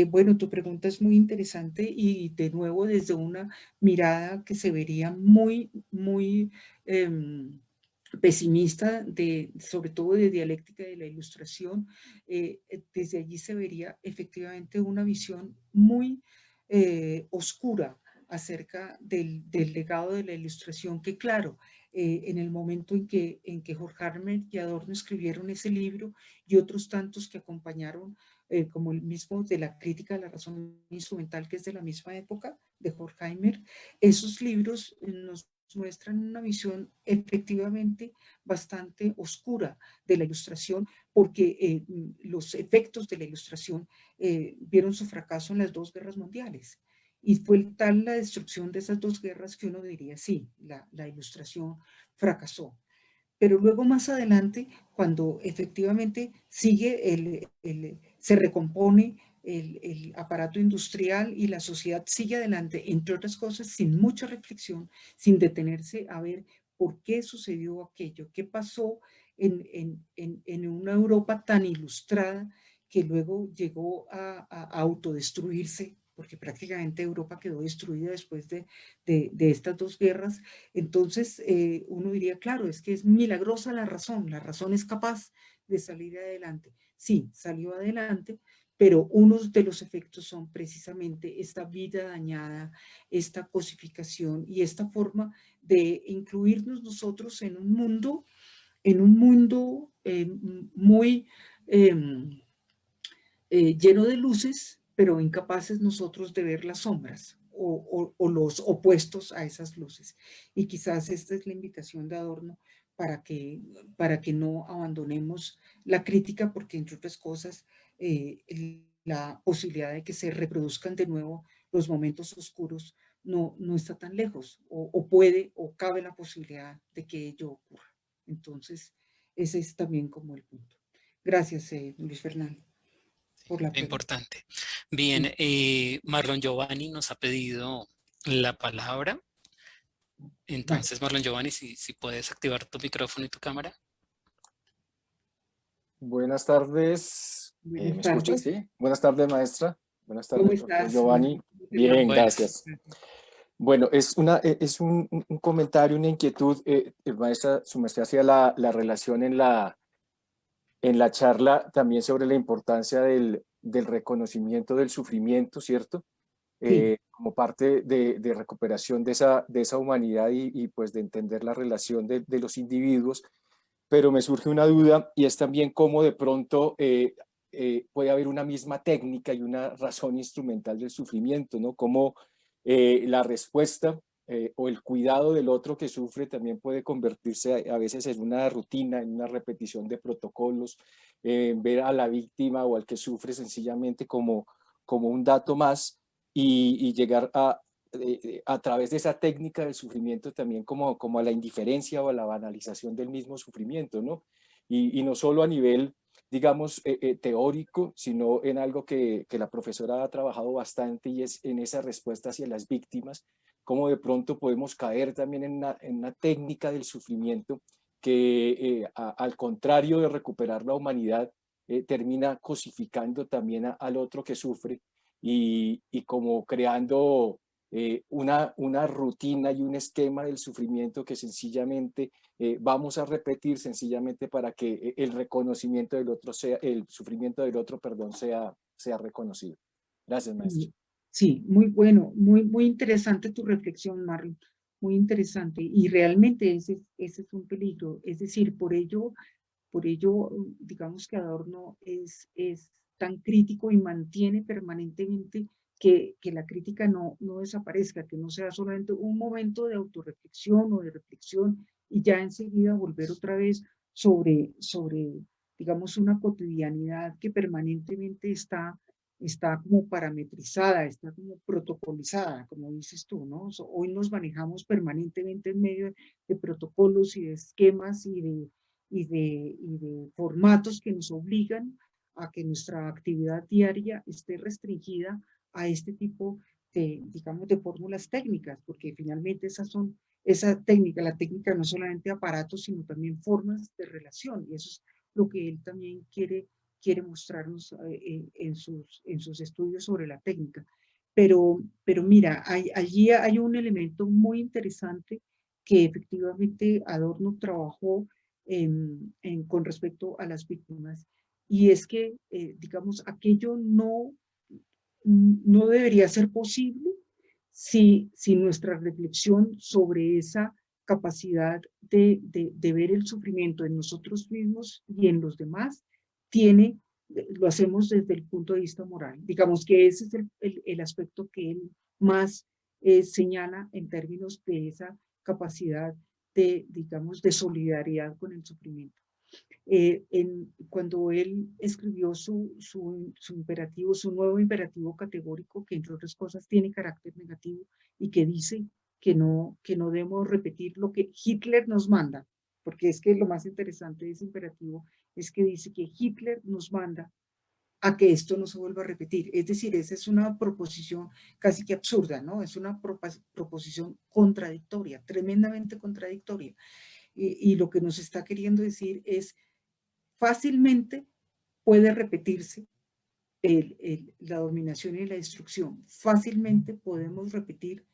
Bueno, tu pregunta es muy interesante y de nuevo desde una mirada que se vería muy, muy pesimista, sobre todo de dialéctica de la ilustración. Desde allí se vería efectivamente una visión muy oscura acerca del legado de la ilustración, que claro, en el momento en que Horkheimer y Adorno escribieron ese libro y otros tantos que acompañaron, como el mismo de la crítica de la razón instrumental, que es de la misma época de Horkheimer, esos libros nos muestran una visión efectivamente bastante oscura de la ilustración, porque los efectos de la ilustración vieron su fracaso en las dos guerras mundiales. Y fue tal la destrucción de esas dos guerras que uno diría, sí, la ilustración fracasó. Pero luego más adelante, cuando efectivamente se recompone el aparato industrial y la sociedad sigue adelante, entre otras cosas, sin mucha reflexión, sin detenerse a ver por qué sucedió aquello, qué pasó en una Europa tan ilustrada que luego llegó a autodestruirse, porque prácticamente Europa quedó destruida después de estas dos guerras. Entonces uno diría, claro, es que es milagrosa la razón es capaz de salir adelante. Sí, salió adelante, pero unos de los efectos son precisamente esta vida dañada, esta cosificación y esta forma de incluirnos nosotros en un mundo muy lleno de luces, pero incapaces nosotros de ver las sombras o los opuestos a esas luces. Y quizás esta es la invitación de Adorno para que no abandonemos la crítica, porque entre otras cosas, la posibilidad de que se reproduzcan de nuevo los momentos oscuros no está tan lejos, o puede, o cabe la posibilidad de que ello ocurra. Entonces, ese es también como el punto. Gracias, Luis Fernando, por la pregunta. Importante. Bien, Marlon Giovanni nos ha pedido la palabra. Vale, Entonces, Marlon Giovanni, si puedes activar tu micrófono y tu cámara. Buenas tardes. buenas ¿Me escuchan? tardes. Sí. Buenas tardes, maestra. Buenas ¿Cómo tardes, profesor estás, Giovanni. Fernando? Bien, Buenas. gracias. Bueno, es un comentario, una inquietud. Maestra, su merced hacía la relación en la charla también sobre la importancia del reconocimiento del sufrimiento, ¿cierto? Sí, Como parte de recuperación de esa humanidad y pues de entender la relación de los individuos. Pero me surge una duda y es también cómo de pronto puede haber una misma técnica y una razón instrumental del sufrimiento, ¿no? Cómo la respuesta o el cuidado del otro que sufre también puede convertirse a veces en una rutina, en una repetición de protocolos, ver a la víctima o al que sufre sencillamente como un dato más y llegar a través de esa técnica del sufrimiento también como a la indiferencia o a la banalización del mismo sufrimiento, ¿no? Y no solo a nivel, digamos, teórico, sino en algo que la profesora ha trabajado bastante y es en esa respuesta hacia las víctimas, cómo de pronto podemos caer también en una técnica del sufrimiento que al contrario de recuperar la humanidad, termina cosificando también al otro que sufre y como creando una rutina y un esquema del sufrimiento que sencillamente vamos a repetir sencillamente para que el reconocimiento del otro sea, el sufrimiento del otro, perdón, sea reconocido. Gracias, maestro. sí, muy bueno, muy interesante tu reflexión, Marlon, muy interesante. Y realmente ese es un peligro. Es decir, por ello, digamos que Adorno es tan crítico y mantiene permanentemente que la crítica no desaparezca, que no sea solamente un momento de autorreflexión o de reflexión y ya enseguida volver otra vez sobre digamos, una cotidianidad que permanentemente está como parametrizada, está como protocolizada, como dices tú, ¿no? Hoy nos manejamos permanentemente en medio de protocolos y de esquemas y de formatos que nos obligan a que nuestra actividad diaria esté restringida a este tipo de, digamos, de fórmulas técnicas, porque finalmente esa técnica, la técnica no solamente aparatos, sino también formas de relación, y eso es lo que él también quiere mostrarnos en sus estudios sobre la técnica. Pero mira, allí hay un elemento muy interesante que efectivamente Adorno trabajó con respecto a las víctimas. Y es que, digamos, aquello no debería ser posible si nuestra reflexión sobre esa capacidad de ver el sufrimiento en nosotros mismos y en los demás lo hacemos desde el punto de vista moral. Digamos que ese es el aspecto que él más señala en términos de esa capacidad digamos, de solidaridad con el sufrimiento. Cuando él escribió su imperativo, su nuevo imperativo categórico, que entre otras cosas tiene carácter negativo y que dice que no debemos repetir lo que Hitler nos manda, porque es que lo más interesante de ese imperativo es que dice que Hitler nos manda a que esto no se vuelva a repetir. Es decir, esa es una proposición casi que absurda, ¿no? Es una proposición contradictoria, tremendamente contradictoria. Y lo que nos está queriendo decir es, fácilmente puede repetirse la dominación y la destrucción. Fácilmente podemos repetir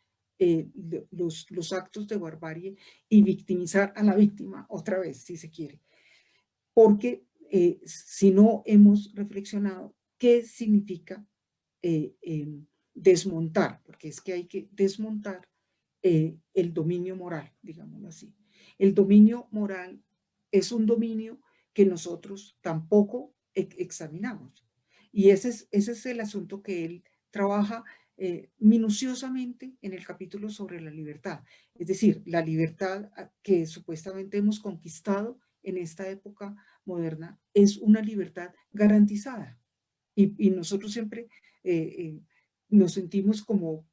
los actos de barbarie y victimizar a la víctima otra vez, si se quiere. Porque si no hemos reflexionado qué significa desmontar, porque es que hay que desmontar el dominio moral, digámoslo así. El dominio moral es un dominio que nosotros tampoco examinamos. Y ese es el asunto que él trabaja minuciosamente en el capítulo sobre la libertad. Es decir, la libertad que supuestamente hemos conquistado en esta época moderna es una libertad garantizada. Y nosotros siempre nos sentimos como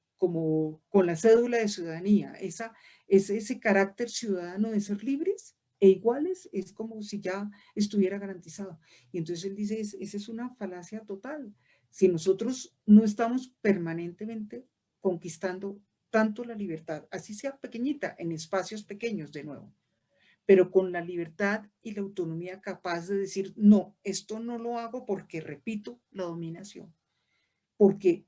con la cédula de ciudadanía, ese carácter ciudadano de ser libres e iguales, es como si ya estuviera garantizado. Y entonces él dice, esa es una falacia total. Si nosotros no estamos permanentemente conquistando tanto la libertad, así sea pequeñita, en espacios pequeños de nuevo, pero con la libertad y la autonomía capaz de decir, no, esto no lo hago porque repito la dominación, porque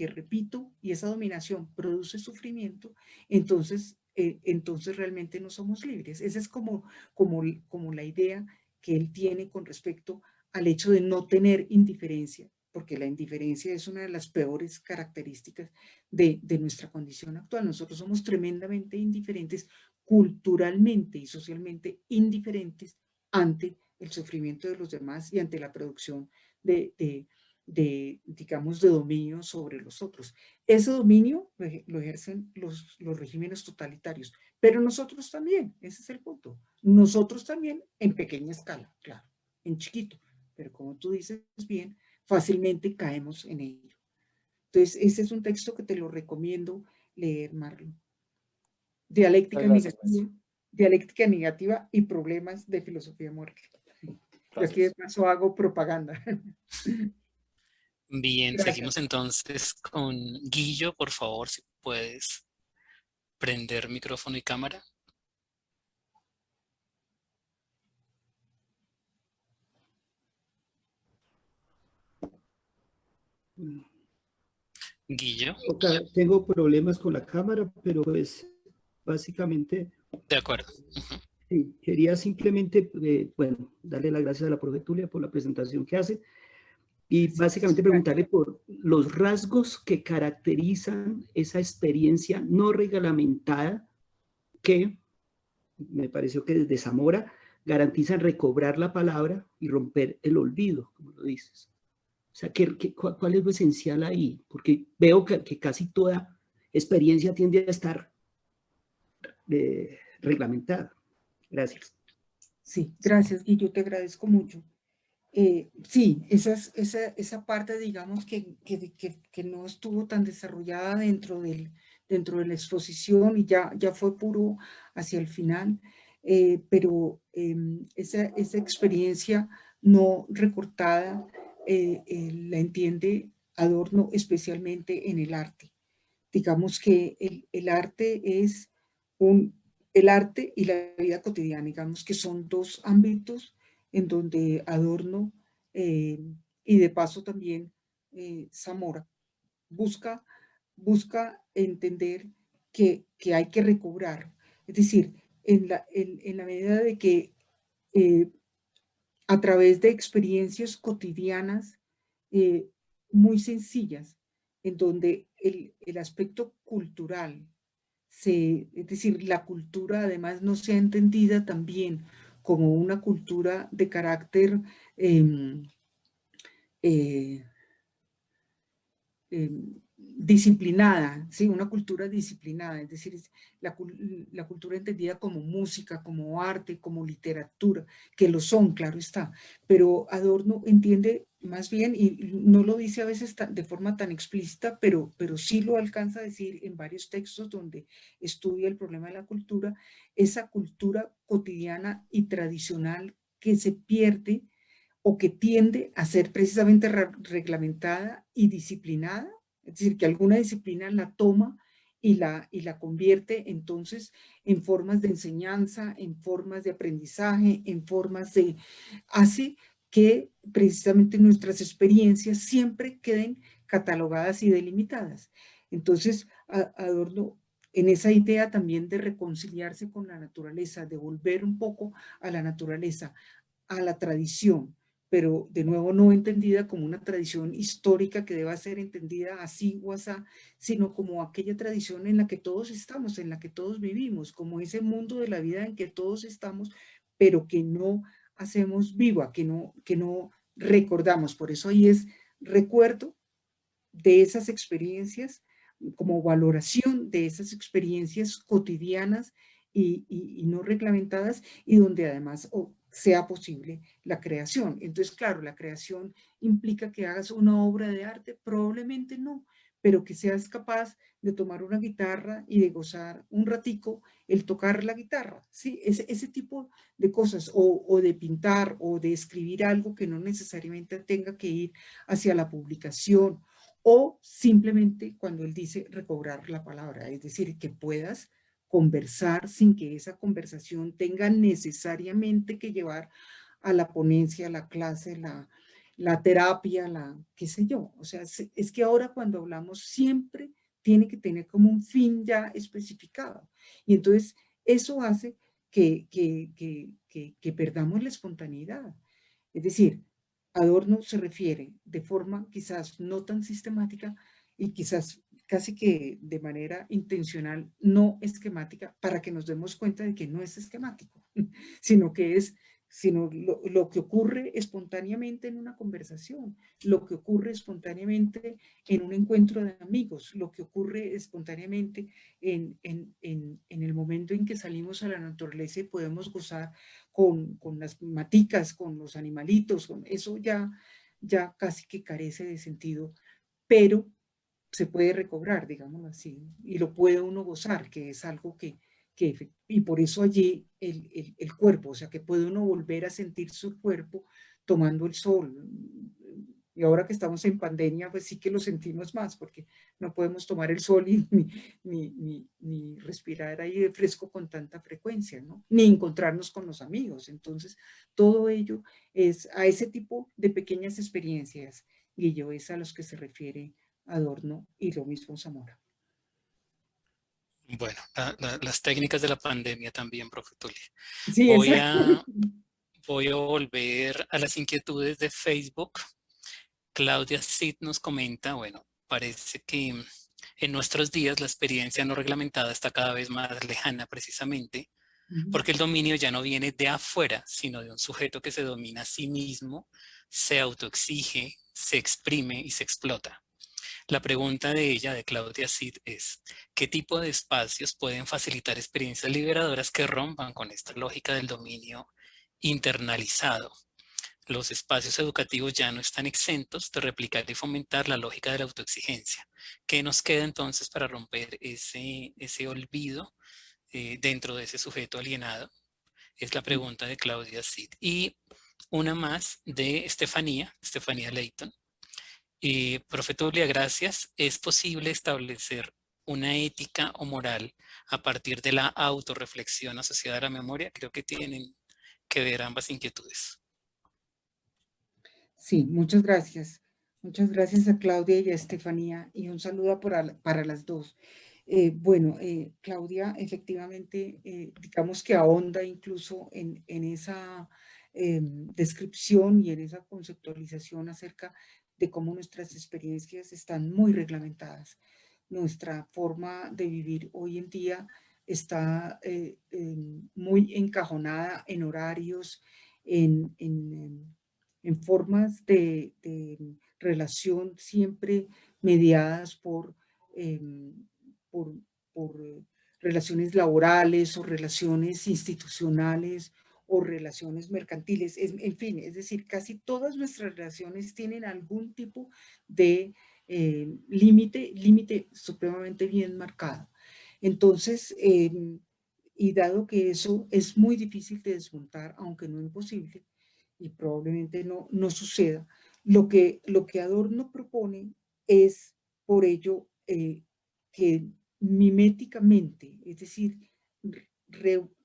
repito y esa dominación produce sufrimiento, entonces realmente no somos libres. Esa es como la idea que él tiene con respecto al hecho de no tener indiferencia, porque la indiferencia es una de las peores características de nuestra condición actual. Nosotros somos tremendamente indiferentes, culturalmente y socialmente indiferentes ante el sufrimiento de los demás y ante la producción digamos, de dominio sobre los otros. Ese dominio lo ejercen los regímenes totalitarios, pero nosotros también, ese es el punto. Nosotros también en pequeña escala, claro, en chiquito, pero como tú dices bien, fácilmente caemos en ello. Entonces, ese es un texto que te lo recomiendo leer, Marlon. Dialéctica negativa y problemas de filosofía moral. Yo aquí de paso hago propaganda. Bien, Gracias. seguimos entonces con Guillo, por favor, si puedes prender micrófono y cámara. Guillo. Tengo problemas con la cámara, pero pues básicamente... De acuerdo. Sí, quería simplemente, bueno, darle las gracias a la profe Tulia por la presentación que hace y básicamente preguntarle por los rasgos que caracterizan esa experiencia no reglamentada que, me pareció que desde Zamora, garantizan recobrar la palabra y romper el olvido, como lo dices. O sea, ¿cuál es lo esencial ahí? Porque veo que casi toda experiencia tiende a estar reglamentada. Gracias. Sí, gracias, y yo te agradezco mucho. Sí, esa parte, digamos, que no estuvo tan desarrollada dentro de la exposición y ya fue puro hacia el final, pero esa experiencia no recortada la entiende Adorno especialmente en el arte. Digamos que el arte es el arte y la vida cotidiana, digamos que son dos ámbitos en donde Adorno y de paso también Zamora busca entender que hay que recobrar. Es decir, en la medida de que a través de experiencias cotidianas muy sencillas, en donde el aspecto cultural, es decir, la cultura además no sea entendida también como una cultura de carácter disciplinada, ¿sí? Una cultura disciplinada, es decir, la cultura entendida como música, como arte, como literatura, que lo son, claro está, pero Adorno entiende más bien, y no lo dice a veces de forma tan explícita, pero sí lo alcanza a decir en varios textos donde estudia el problema de la cultura, esa cultura cotidiana y tradicional que se pierde o que tiende a ser precisamente reglamentada y disciplinada, es decir, que alguna disciplina la toma y la convierte entonces en formas de enseñanza, en formas de aprendizaje, en formas de... hace que precisamente nuestras experiencias siempre queden catalogadas y delimitadas. Entonces, Adorno, en esa idea también de reconciliarse con la naturaleza, de volver un poco a la naturaleza, a la tradición, pero de nuevo no entendida como una tradición histórica que deba ser entendida así o así, sino como aquella tradición en la que todos estamos, en la que todos vivimos, como ese mundo de la vida en que todos estamos, pero que no hacemos viva, que no recordamos. Por eso ahí es recuerdo de esas experiencias, como valoración de esas experiencias cotidianas y no reglamentadas, y donde además sea posible la creación. Entonces, claro, la creación implica que hagas una obra de arte, probablemente no, pero que seas capaz de tomar una guitarra y de gozar un ratico el tocar la guitarra, ¿sí? Ese tipo de cosas, o de pintar, o de escribir algo que no necesariamente tenga que ir hacia la publicación, o simplemente cuando él dice recobrar la palabra, es decir, que puedas conversar sin que esa conversación tenga necesariamente que llevar a la ponencia, a la clase, la terapia, qué sé yo. O sea, es que ahora cuando hablamos siempre tiene que tener como un fin ya especificado. Y entonces eso hace que perdamos la espontaneidad. Es decir, Adorno se refiere de forma quizás no tan sistemática y quizás casi que de manera intencional, no esquemática, para que nos demos cuenta de que no es esquemático, sino que es lo que ocurre espontáneamente en una conversación, lo que ocurre espontáneamente en un encuentro de amigos, lo que ocurre espontáneamente en el momento en que salimos a la naturaleza y podemos gozar con las maticas, con los animalitos, con eso ya casi que carece de sentido, pero se puede recobrar, digámoslo así, y lo puede uno gozar, que es algo y por eso allí el cuerpo, o sea, que puede uno volver a sentir su cuerpo tomando el sol. Y ahora que estamos en pandemia, pues sí que lo sentimos más, porque no podemos tomar el sol y ni respirar aire fresco con tanta frecuencia, ¿no? Ni encontrarnos con los amigos. Entonces, todo ello es a ese tipo de pequeñas experiencias, Guillo, es a los que se refiere Adorno y lo mismo Zamora. Bueno, las técnicas de la pandemia también, profe Tullia. Sí, Voy a volver a las inquietudes de Facebook. Claudia Cid nos comenta, bueno, parece que en nuestros días la experiencia no reglamentada está cada vez más lejana precisamente porque el dominio ya no viene de afuera, sino de un sujeto que se domina a sí mismo, se autoexige, se exprime y se explota. La pregunta de ella, de Claudia Cid, es ¿qué tipo de espacios pueden facilitar experiencias liberadoras que rompan con esta lógica del dominio internalizado? Los espacios educativos ya no están exentos de replicar y fomentar la lógica de la autoexigencia. ¿Qué nos queda entonces para romper ese olvido dentro de ese sujeto alienado? Es la pregunta de Claudia Cid. Y una más de Estefanía Leighton. Profe Tullia, gracias. ¿Es posible establecer una ética o moral a partir de la autorreflexión asociada a la memoria? Creo que tienen que ver ambas inquietudes. Sí, muchas gracias. Muchas gracias a Claudia y a Estefanía y un saludo para las dos. Bueno, Claudia efectivamente, digamos que ahonda incluso en esa descripción y en esa conceptualización acerca de cómo nuestras experiencias están muy reglamentadas. Nuestra forma de vivir hoy en día está muy encajonada en horarios, en formas de relación siempre mediadas por, por relaciones laborales o relaciones institucionales o relaciones mercantiles, en fin, es decir, casi todas nuestras relaciones tienen algún tipo de límite supremamente bien marcado. Entonces, y dado que eso es muy difícil de desmontar, aunque no imposible, y probablemente no suceda. Lo que Adorno propone es, por ello, que miméticamente, es decir,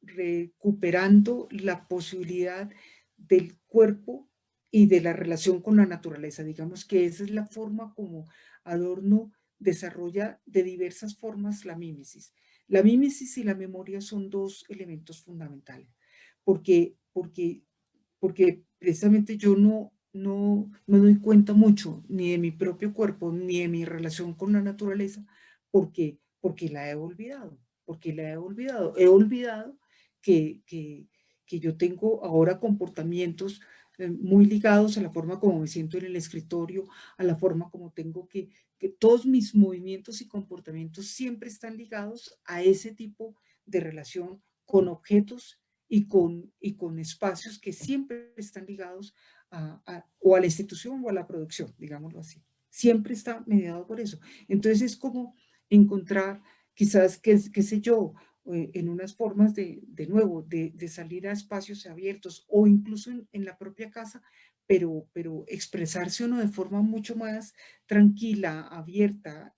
recuperando la posibilidad del cuerpo y de la relación con la naturaleza. Digamos que esa es la forma como Adorno desarrolla de diversas formas la mímesis. La mímesis y la memoria son dos elementos fundamentales, porque precisamente yo no me doy cuenta mucho ni de mi propio cuerpo, ni de mi relación con la naturaleza, porque la he olvidado, He olvidado que yo tengo ahora comportamientos muy ligados a la forma como me siento en el escritorio, a la forma como tengo que todos mis movimientos y comportamientos siempre están ligados a ese tipo de relación con objetos y con espacios que siempre están ligados o a la institución o a la producción, digámoslo así. Siempre está mediado por eso. Entonces es como encontrar, quizás, qué sé yo, en unas formas de nuevo, de salir a espacios abiertos o incluso en la propia casa, pero expresarse uno de forma mucho más tranquila, abierta,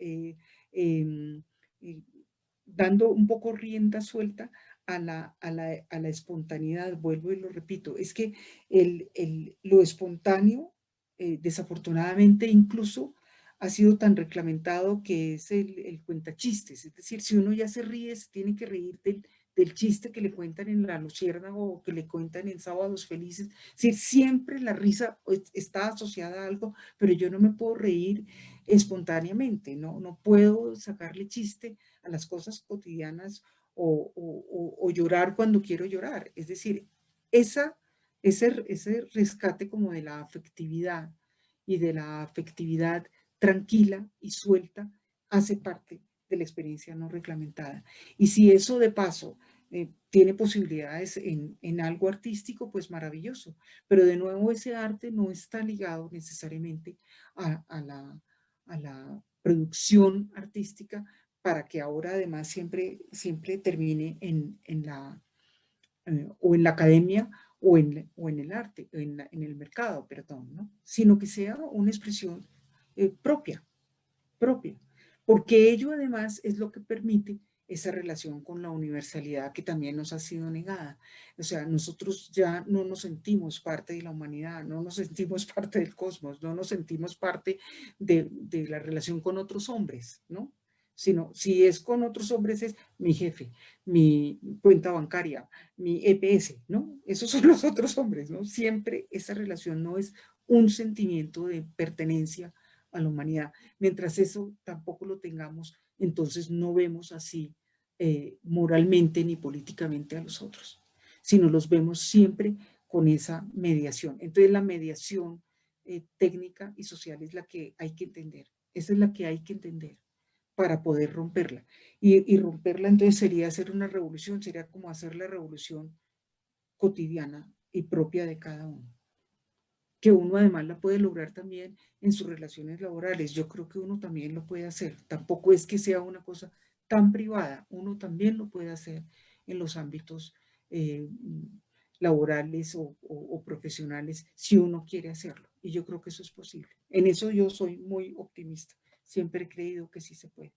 dando un poco rienda suelta a la espontaneidad. Vuelvo y lo repito, es que lo espontáneo, desafortunadamente, incluso ha sido tan reglamentado que es el cuentachistes. Es decir, si uno ya se ríe, se tiene que reír del chiste que le cuentan en La Luciérnaga o que le cuentan en Sábados Felices. Es decir, siempre la risa está asociada a algo, pero yo no me puedo reír espontáneamente, no puedo sacarle chiste a las cosas cotidianas o llorar cuando quiero llorar. Es decir, ese rescate como de la afectividad y de la afectividad tranquila y suelta hace parte de la experiencia no reglamentada. Y si eso de paso tiene posibilidades en algo artístico, pues maravilloso. Pero de nuevo ese arte no está ligado necesariamente a la producción artística, para que ahora además siempre termine en la academia o en el arte, en el mercado, perdón, ¿no? Sino que sea una expresión propia, porque ello además es lo que permite esa relación con la universalidad que también nos ha sido negada. O sea, nosotros ya no nos sentimos parte de la humanidad, no nos sentimos parte del cosmos, no nos sentimos parte de la relación con otros hombres, ¿no? Sino, si es con otros hombres, es mi jefe, mi cuenta bancaria, mi EPS, ¿no? Esos son los otros hombres, ¿no? Siempre esa relación no es un sentimiento de pertenencia a la humanidad. Mientras eso tampoco lo tengamos, entonces no vemos así moralmente ni políticamente a los otros, sino los vemos siempre con esa mediación. Entonces la mediación técnica y social es la que hay que entender. Esa es la que hay que entender para poder romperla. Y romperla entonces sería hacer una revolución, sería como hacer la revolución cotidiana y propia de cada uno, que uno además la puede lograr también en sus relaciones laborales. Yo creo que uno también lo puede hacer. Tampoco es que sea una cosa tan privada. Uno también lo puede hacer en los ámbitos laborales o profesionales, si uno quiere hacerlo. Y yo creo que eso es posible. En eso yo soy muy optimista. Siempre he creído que sí se puede.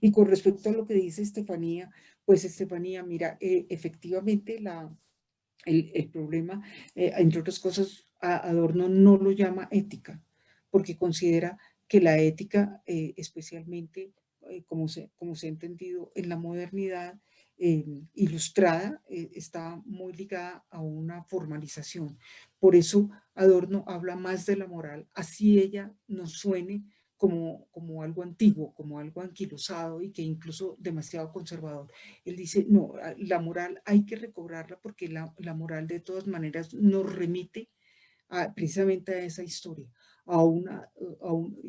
Y con respecto a lo que dice Estefanía, pues Estefanía, mira, efectivamente el problema, entre otras cosas, Adorno no lo llama ética, porque considera que la ética, especialmente como se ha entendido en la modernidad ilustrada, está muy ligada a una formalización. Por eso Adorno habla más de la moral, así ella nos suene como algo antiguo, como algo anquilosado y que incluso demasiado conservador. Él dice, no, la moral hay que recobrarla porque la moral de todas maneras nos remite precisamente a esa historia,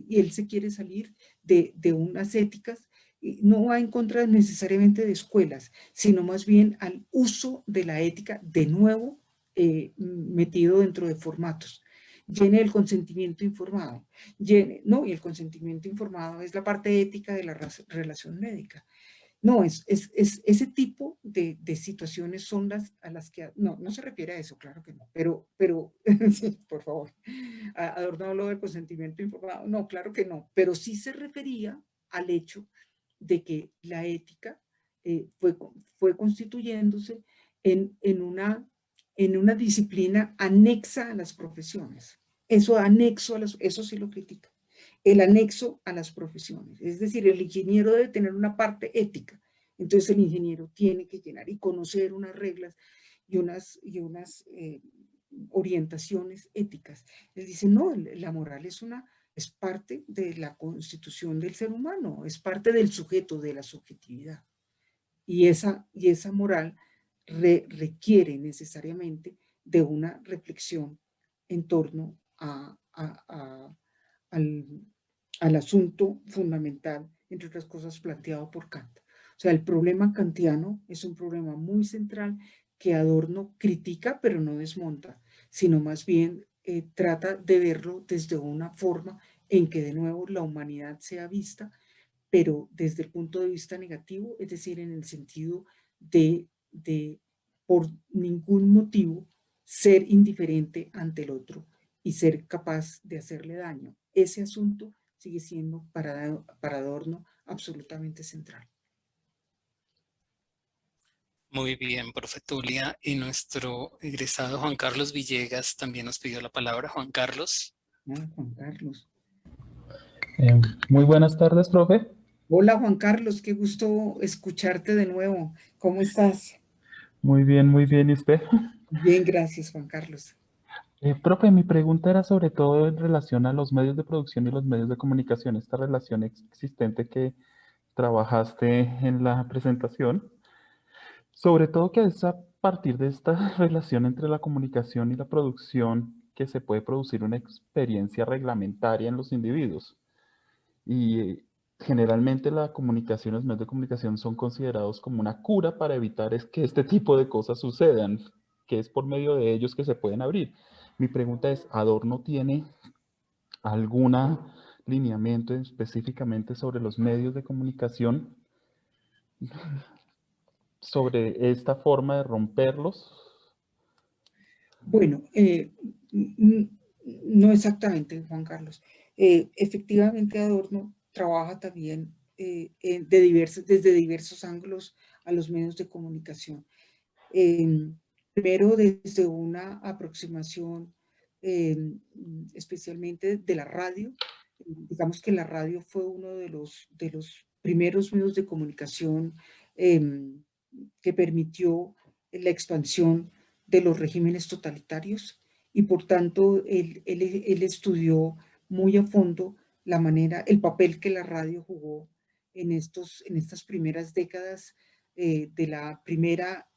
y él se quiere salir de unas éticas, y no va en contra necesariamente de escuelas, sino más bien al uso de la ética de nuevo metido dentro de formatos. Llene el consentimiento informado, y el consentimiento informado es la parte ética de la relación médica. No, ese tipo de situaciones son las a las que, no se refiere a eso, claro que no, pero sí, por favor, Adorno habló del consentimiento informado, no, claro que no, pero sí se refería al hecho de que la ética fue constituyéndose en una disciplina anexa a las profesiones. Eso anexo eso sí lo critica. El anexo a las profesiones. Es decir, el ingeniero debe tener una parte ética. Entonces el ingeniero tiene que llenar y conocer unas reglas y unas orientaciones éticas. Él dice, no, la moral es parte de la constitución del ser humano, es parte del sujeto, de la subjetividad. Y esa moral requiere necesariamente de una reflexión en torno al asunto fundamental, entre otras cosas, planteado por Kant. O sea, el problema kantiano es un problema muy central que Adorno critica, pero no desmonta, sino más bien trata de verlo desde una forma en que de nuevo la humanidad sea vista, pero desde el punto de vista negativo, es decir, en el sentido de por ningún motivo ser indiferente ante el otro y ser capaz de hacerle daño. Ese asunto sigue siendo para Adorno absolutamente central. Muy bien, profe Tulia. Y nuestro egresado Juan Carlos Villegas también nos pidió la palabra. Juan Carlos. Juan Carlos. Muy buenas tardes, profe. Hola, Juan Carlos, qué gusto escucharte de nuevo. ¿Cómo estás? Muy bien, ¿y usted? Bien, gracias, Juan Carlos. Profe, mi pregunta era sobre todo en relación a los medios de producción y los medios de comunicación, esta relación existente que trabajaste en la presentación. Sobre todo que es a partir de esta relación entre la comunicación y la producción que se puede producir una experiencia reglamentaria en los individuos. Y generalmente la comunicación, los medios de comunicación son considerados como una cura para evitar que este tipo de cosas sucedan, que es por medio de ellos que se pueden abrir. Mi pregunta es, ¿Adorno tiene algún lineamiento específicamente sobre los medios de comunicación, sobre esta forma de romperlos? Bueno, no exactamente, Juan Carlos. Efectivamente, Adorno trabaja también desde diversos ángulos a los medios de comunicación. Primero, desde una aproximación especialmente de la radio. Digamos que la radio fue uno de los primeros medios de comunicación que permitió la expansión de los regímenes totalitarios y por tanto él estudió muy a fondo la manera, el papel que la radio jugó en estas primeras décadas de la Primera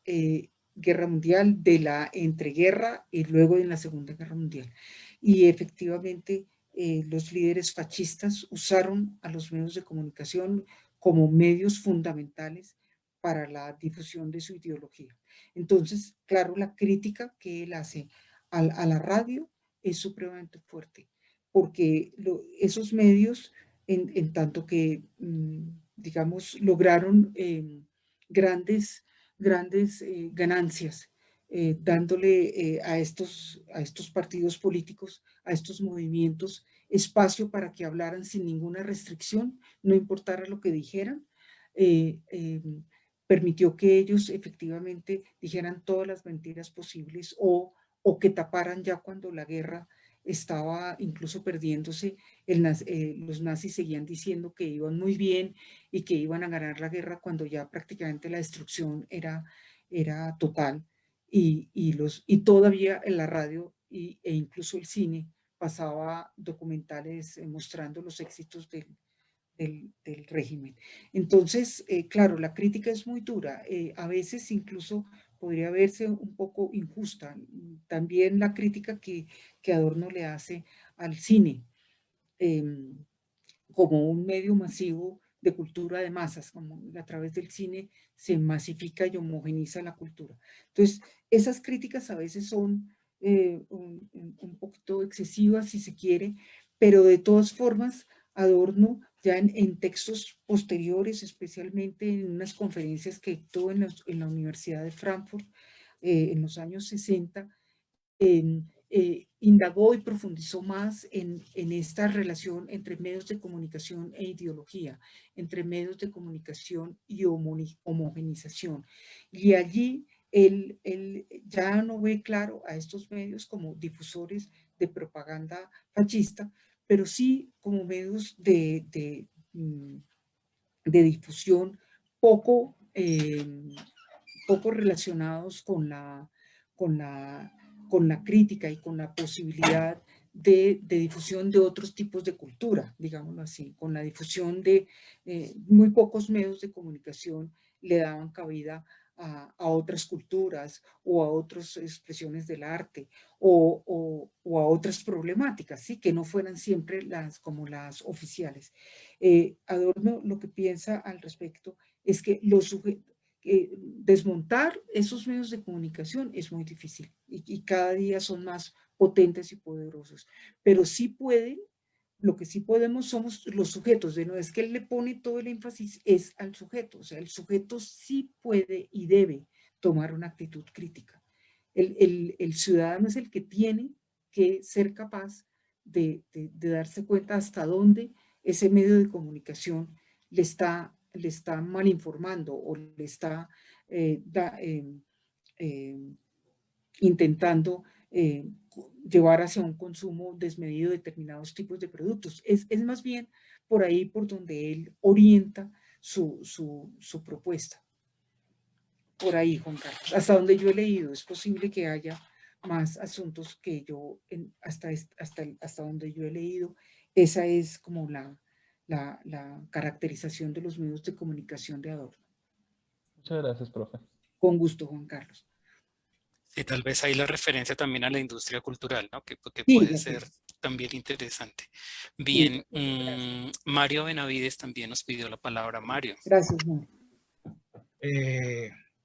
Guerra Mundial, de la entreguerra y luego en la Segunda Guerra Mundial. Y efectivamente los líderes fascistas usaron a los medios de comunicación como medios fundamentales para la difusión de su ideología. Entonces, claro, la crítica que él hace a la radio es supremamente fuerte, porque esos medios, en tanto que, digamos, lograron grandes ganancias, dándole a estos partidos políticos, a estos movimientos, espacio para que hablaran sin ninguna restricción, no importara lo que dijeran, permitió que ellos efectivamente dijeran todas las mentiras posibles o que taparan ya cuando la guerra estaba incluso perdiéndose. Los nazis seguían diciendo que iban muy bien y que iban a ganar la guerra cuando ya prácticamente la destrucción era total. Y todavía en la radio e incluso el cine pasaba documentales mostrando los éxitos del régimen. Entonces, claro, la crítica es muy dura. A veces incluso podría verse un poco injusta. También la crítica que Adorno le hace al cine como un medio masivo de cultura de masas, como a través del cine se masifica y homogeniza la cultura. Entonces, esas críticas a veces son un poquito excesivas, si se quiere, pero de todas formas, Adorno, ya en textos posteriores, especialmente en unas conferencias que dictó en la Universidad de Frankfurt en los años 60, indagó y profundizó más en esta relación entre medios de comunicación e ideología, entre medios de comunicación y homogenización. Y allí él ya no ve claro a estos medios como difusores de propaganda fascista, pero sí como medios de difusión poco, poco relacionados con la crítica y con la posibilidad de difusión de otros tipos de cultura, digámoslo así, con la difusión de muy pocos medios de comunicación le daban cabida a otras culturas o a otras expresiones del arte o a otras problemáticas, ¿sí? Que no fueran siempre como las oficiales. Adorno lo que piensa al respecto es que desmontar esos medios de comunicación es muy difícil y cada día son más potentes y poderosos, pero sí pueden, lo que sí podemos somos los sujetos, no es que él le pone todo el énfasis es al sujeto, o sea, el sujeto sí puede y debe tomar una actitud crítica. El ciudadano es el que tiene que ser capaz de darse cuenta hasta dónde ese medio de comunicación le está mal informando o le está intentando llevar hacia un consumo desmedido de determinados tipos de productos. Es más bien por ahí por donde él orienta su propuesta. Por ahí, Juan Carlos. Hasta donde yo he leído, es posible que haya más asuntos que yo, hasta donde yo he leído, esa es como la caracterización de los medios de comunicación de Adorno. Muchas gracias, profe. Con gusto, Juan Carlos. Sí, tal vez ahí la referencia también a la industria cultural, ¿no? Que Sí, puede ser también interesante. Bien, sí. Mario Benavides también nos pidió la palabra. Mario. Gracias, Mario.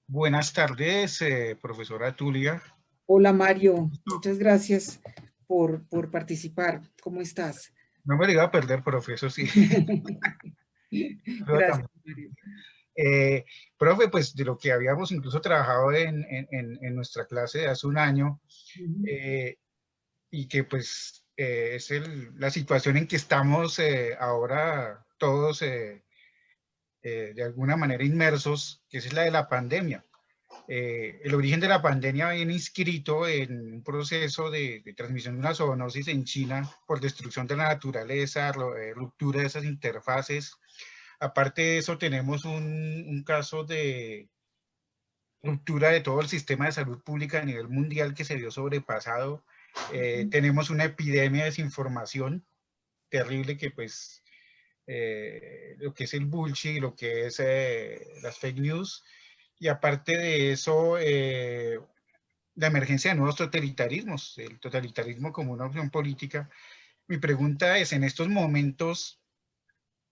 Buenas tardes, profesora Tulia. Hola, Mario. Muchas gracias por participar. ¿Cómo estás? No me lo iba a perder, profe, eso sí. Gracias, Mario. Profe, pues de lo que habíamos incluso trabajado en nuestra clase de hace un año, y que pues es la situación en que estamos ahora todos de alguna manera inmersos, que es la de la pandemia. El origen de la pandemia viene inscrito en un proceso de transmisión de una zoonosis en China por destrucción de la naturaleza, ruptura de esas interfaces. Aparte de eso, tenemos un caso de ruptura de todo el sistema de salud pública a nivel mundial que se vio sobrepasado. Tenemos una epidemia de desinformación terrible que pues lo que es el bullshit, lo que es las fake news, y aparte de eso, la emergencia de nuevos totalitarismos, el totalitarismo como una opción política. Mi pregunta es, en estos momentos,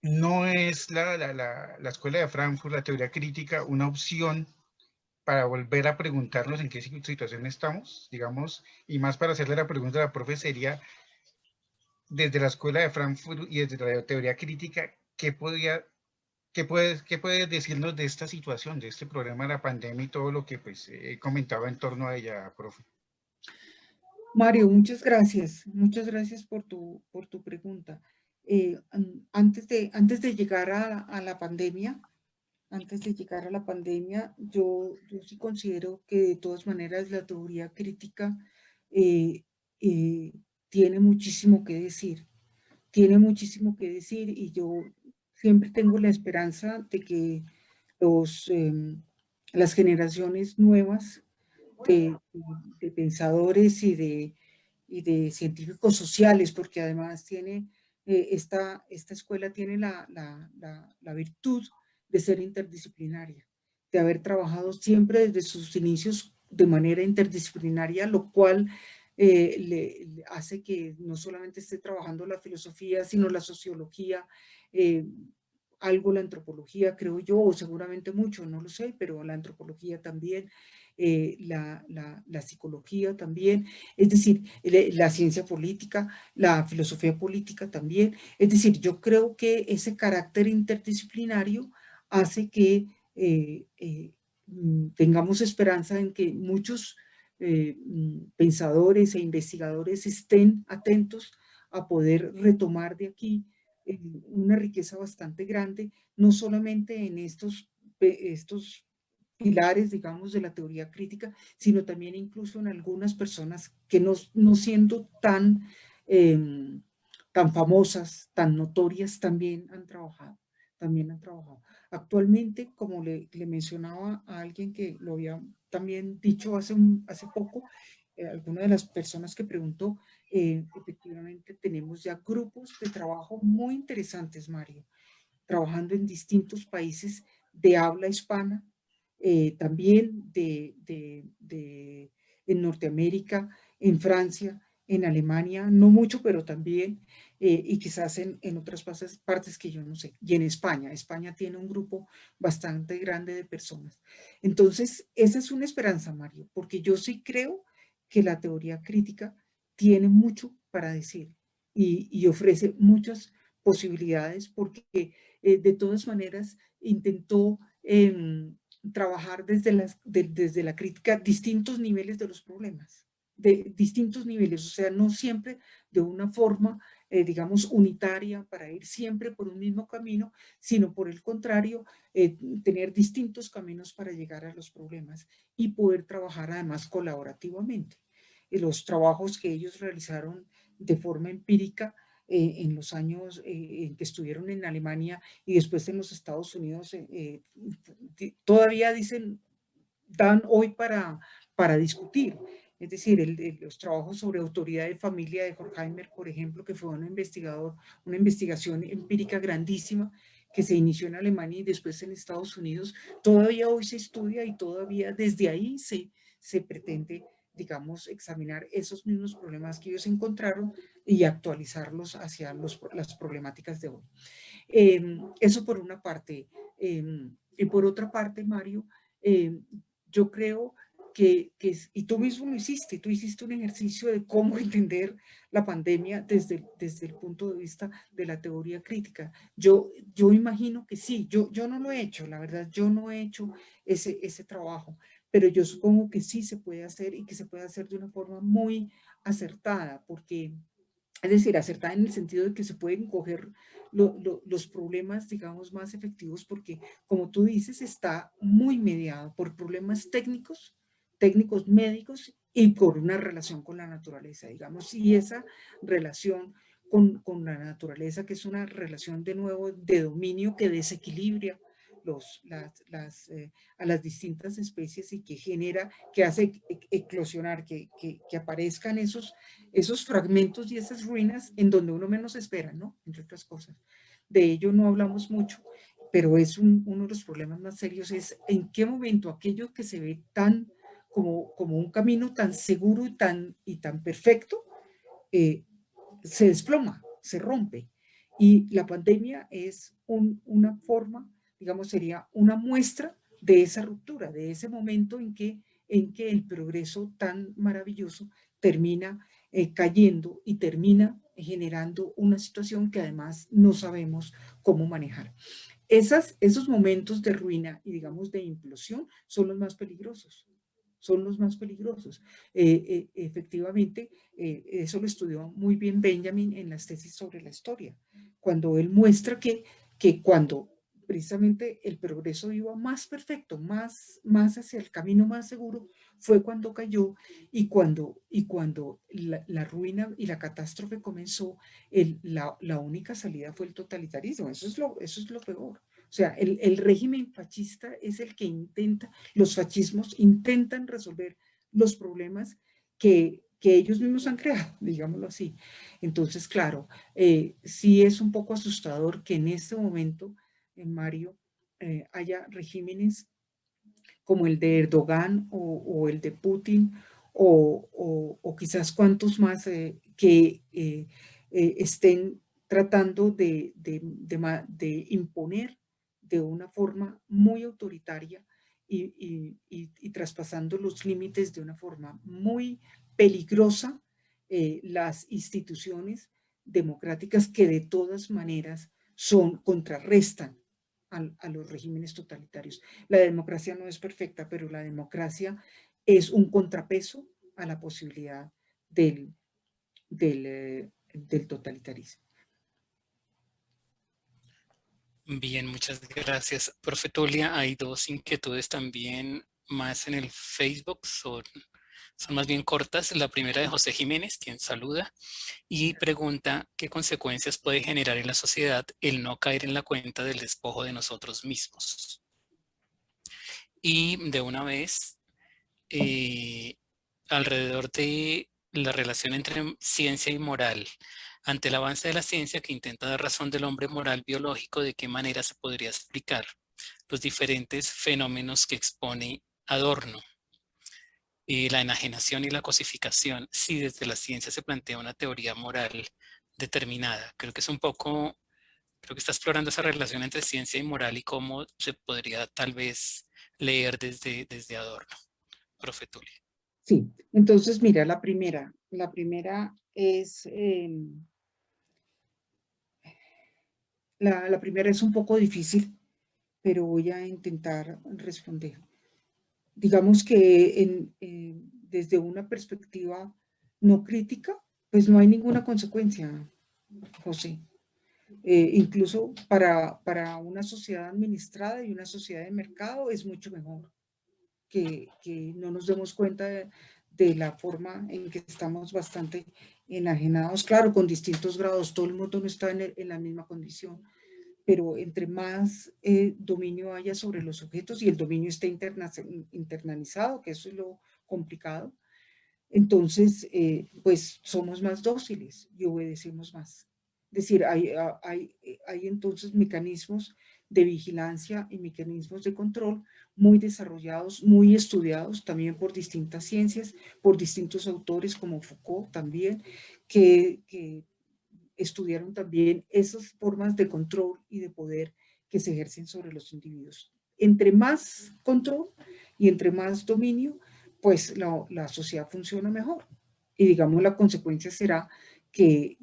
¿no es la Escuela de Frankfurt, la teoría crítica, una opción para volver a preguntarnos en qué situación estamos? Digamos, y más para hacerle la pregunta a la profe sería, desde la Escuela de Frankfurt y desde la teoría crítica, ¿qué puede decirnos de esta situación, de este problema de la pandemia y todo lo que pues, he comentado en torno a ella, profe? Mario, muchas gracias. Muchas gracias por tu pregunta. Antes de llegar a la pandemia, yo sí considero que de todas maneras la teoría crítica tiene muchísimo que decir. Tiene muchísimo que decir y yo siempre tengo la esperanza de que las generaciones nuevas de pensadores y de científicos sociales, porque además tiene, esta escuela tiene la virtud de ser interdisciplinaria, de haber trabajado siempre desde sus inicios de manera interdisciplinaria, lo cual le hace que no solamente esté trabajando la filosofía, sino la sociología, algo la antropología, creo yo, o seguramente mucho, no lo sé, pero la antropología también, la psicología también, es decir, la ciencia política, la filosofía política también. Es decir, yo creo que ese carácter interdisciplinario hace que tengamos esperanza en que muchos pensadores e investigadores estén atentos a poder retomar de aquí una riqueza bastante grande, no solamente en estos pilares, digamos, de la teoría crítica, sino también incluso en algunas personas que no siendo tan famosas, tan notorias, también han trabajado. Actualmente, como le mencionaba a alguien que lo había también dicho hace poco, alguna de las personas que preguntó, efectivamente tenemos ya grupos de trabajo muy interesantes, Mario, trabajando en distintos países de habla hispana, también en Norteamérica, en Francia, en Alemania, no mucho, pero también, y quizás en otras partes que yo no sé, y en España. España tiene un grupo bastante grande de personas. Entonces, esa es una esperanza, Mario, porque yo sí creo que la teoría crítica tiene mucho para decir y ofrece muchas posibilidades porque de todas maneras intentó trabajar desde la crítica distintos niveles de los problemas, de distintos niveles, o sea, no siempre de una forma, digamos, unitaria para ir siempre por un mismo camino, sino por el contrario, tener distintos caminos para llegar a los problemas y poder trabajar además colaborativamente. Los trabajos que ellos realizaron de forma empírica en los años en que estuvieron en Alemania y después en los Estados Unidos, todavía dan hoy para discutir. Es decir, los trabajos sobre autoridad de familia de Horkheimer, por ejemplo, que fue una investigación empírica grandísima que se inició en Alemania y después en Estados Unidos, todavía hoy se estudia y todavía desde ahí se pretende, digamos, examinar esos mismos problemas que ellos encontraron y actualizarlos hacia las problemáticas de hoy. Eso por una parte. Y por otra parte, Mario, yo creo y tú mismo lo hiciste, tú hiciste un ejercicio de cómo entender la pandemia desde el punto de vista de la teoría crítica. Yo imagino que sí, yo no lo he hecho, la verdad, yo no he hecho ese trabajo, pero yo supongo que sí se puede hacer y que se puede hacer de una forma muy acertada, porque, es decir, acertada en el sentido de que se pueden coger los problemas, digamos, más efectivos, porque, como tú dices, está muy mediado por problemas técnicos médicos y por una relación con la naturaleza, digamos, y esa relación con la naturaleza, que es una relación de nuevo de dominio que desequilibra a las distintas especies y que hace eclosionar, que aparezcan esos fragmentos y esas ruinas en donde uno menos espera, ¿no? Entre otras cosas. De ello no hablamos mucho, pero es uno de los problemas más serios, es en qué momento aquello que se ve como un camino tan seguro y tan perfecto, se desploma, se rompe. Y la pandemia es una forma, digamos, sería una muestra de esa ruptura, de ese momento en que el progreso tan maravilloso termina cayendo y termina generando una situación que además no sabemos cómo manejar. Esos momentos de ruina y, digamos, de implosión son los más peligrosos. Efectivamente, eso lo estudió muy bien Benjamin en las tesis sobre la historia, cuando él muestra que cuando precisamente el progreso iba más perfecto, más hacia el camino más seguro, fue cuando cayó y cuando la ruina y la catástrofe comenzó, la única salida fue el totalitarismo. Eso es lo peor. O sea, el régimen fascista es el que los fascismos intentan resolver los problemas que ellos mismos han creado, digámoslo así. Entonces, claro, sí es un poco asustador que en este momento, Mario, haya regímenes como el de Erdogan o el de Putin o quizás cuantos más que estén tratando de imponer de una forma muy autoritaria y traspasando los límites de una forma muy peligrosa las instituciones democráticas que de todas maneras contrarrestan a los regímenes totalitarios. La democracia no es perfecta, pero la democracia es un contrapeso a la posibilidad del totalitarismo. Bien, muchas gracias. Profe Tulia, hay dos inquietudes también más en el Facebook, son más bien cortas. La primera de José Jiménez, quien saluda, y pregunta qué consecuencias puede generar en la sociedad el no caer en la cuenta del despojo de nosotros mismos. Y de una vez, alrededor de la relación entre ciencia y moral. Ante el avance de la ciencia que intenta dar razón del hombre moral biológico, ¿de qué manera se podría explicar los diferentes fenómenos que expone Adorno? La enajenación y la cosificación, si desde la ciencia se plantea una teoría moral determinada. Creo que es un poco, creo que está explorando esa relación entre ciencia y moral y cómo se podría tal vez leer desde Adorno. Profe Tulia. Sí, entonces mira, la primera es, la primera es un poco difícil, pero voy a intentar responder. Digamos que desde una perspectiva no crítica, pues no hay ninguna consecuencia, José. Incluso para una sociedad administrada y una sociedad de mercado es mucho mejor que no nos demos cuenta de la forma en que estamos bastante enajenados, claro, con distintos grados, todo el mundo no está en la misma condición, pero entre más dominio haya sobre los objetos y el dominio esté internalizado, que eso es lo complicado, entonces pues somos más dóciles y obedecemos más. Es decir, hay entonces mecanismos de vigilancia y mecanismos de control muy desarrollados, muy estudiados también por distintas ciencias, por distintos autores como Foucault también, que estudiaron también esas formas de control y de poder que se ejercen sobre los individuos. Entre más control y entre más dominio, pues la sociedad funciona mejor. Y digamos, la consecuencia será que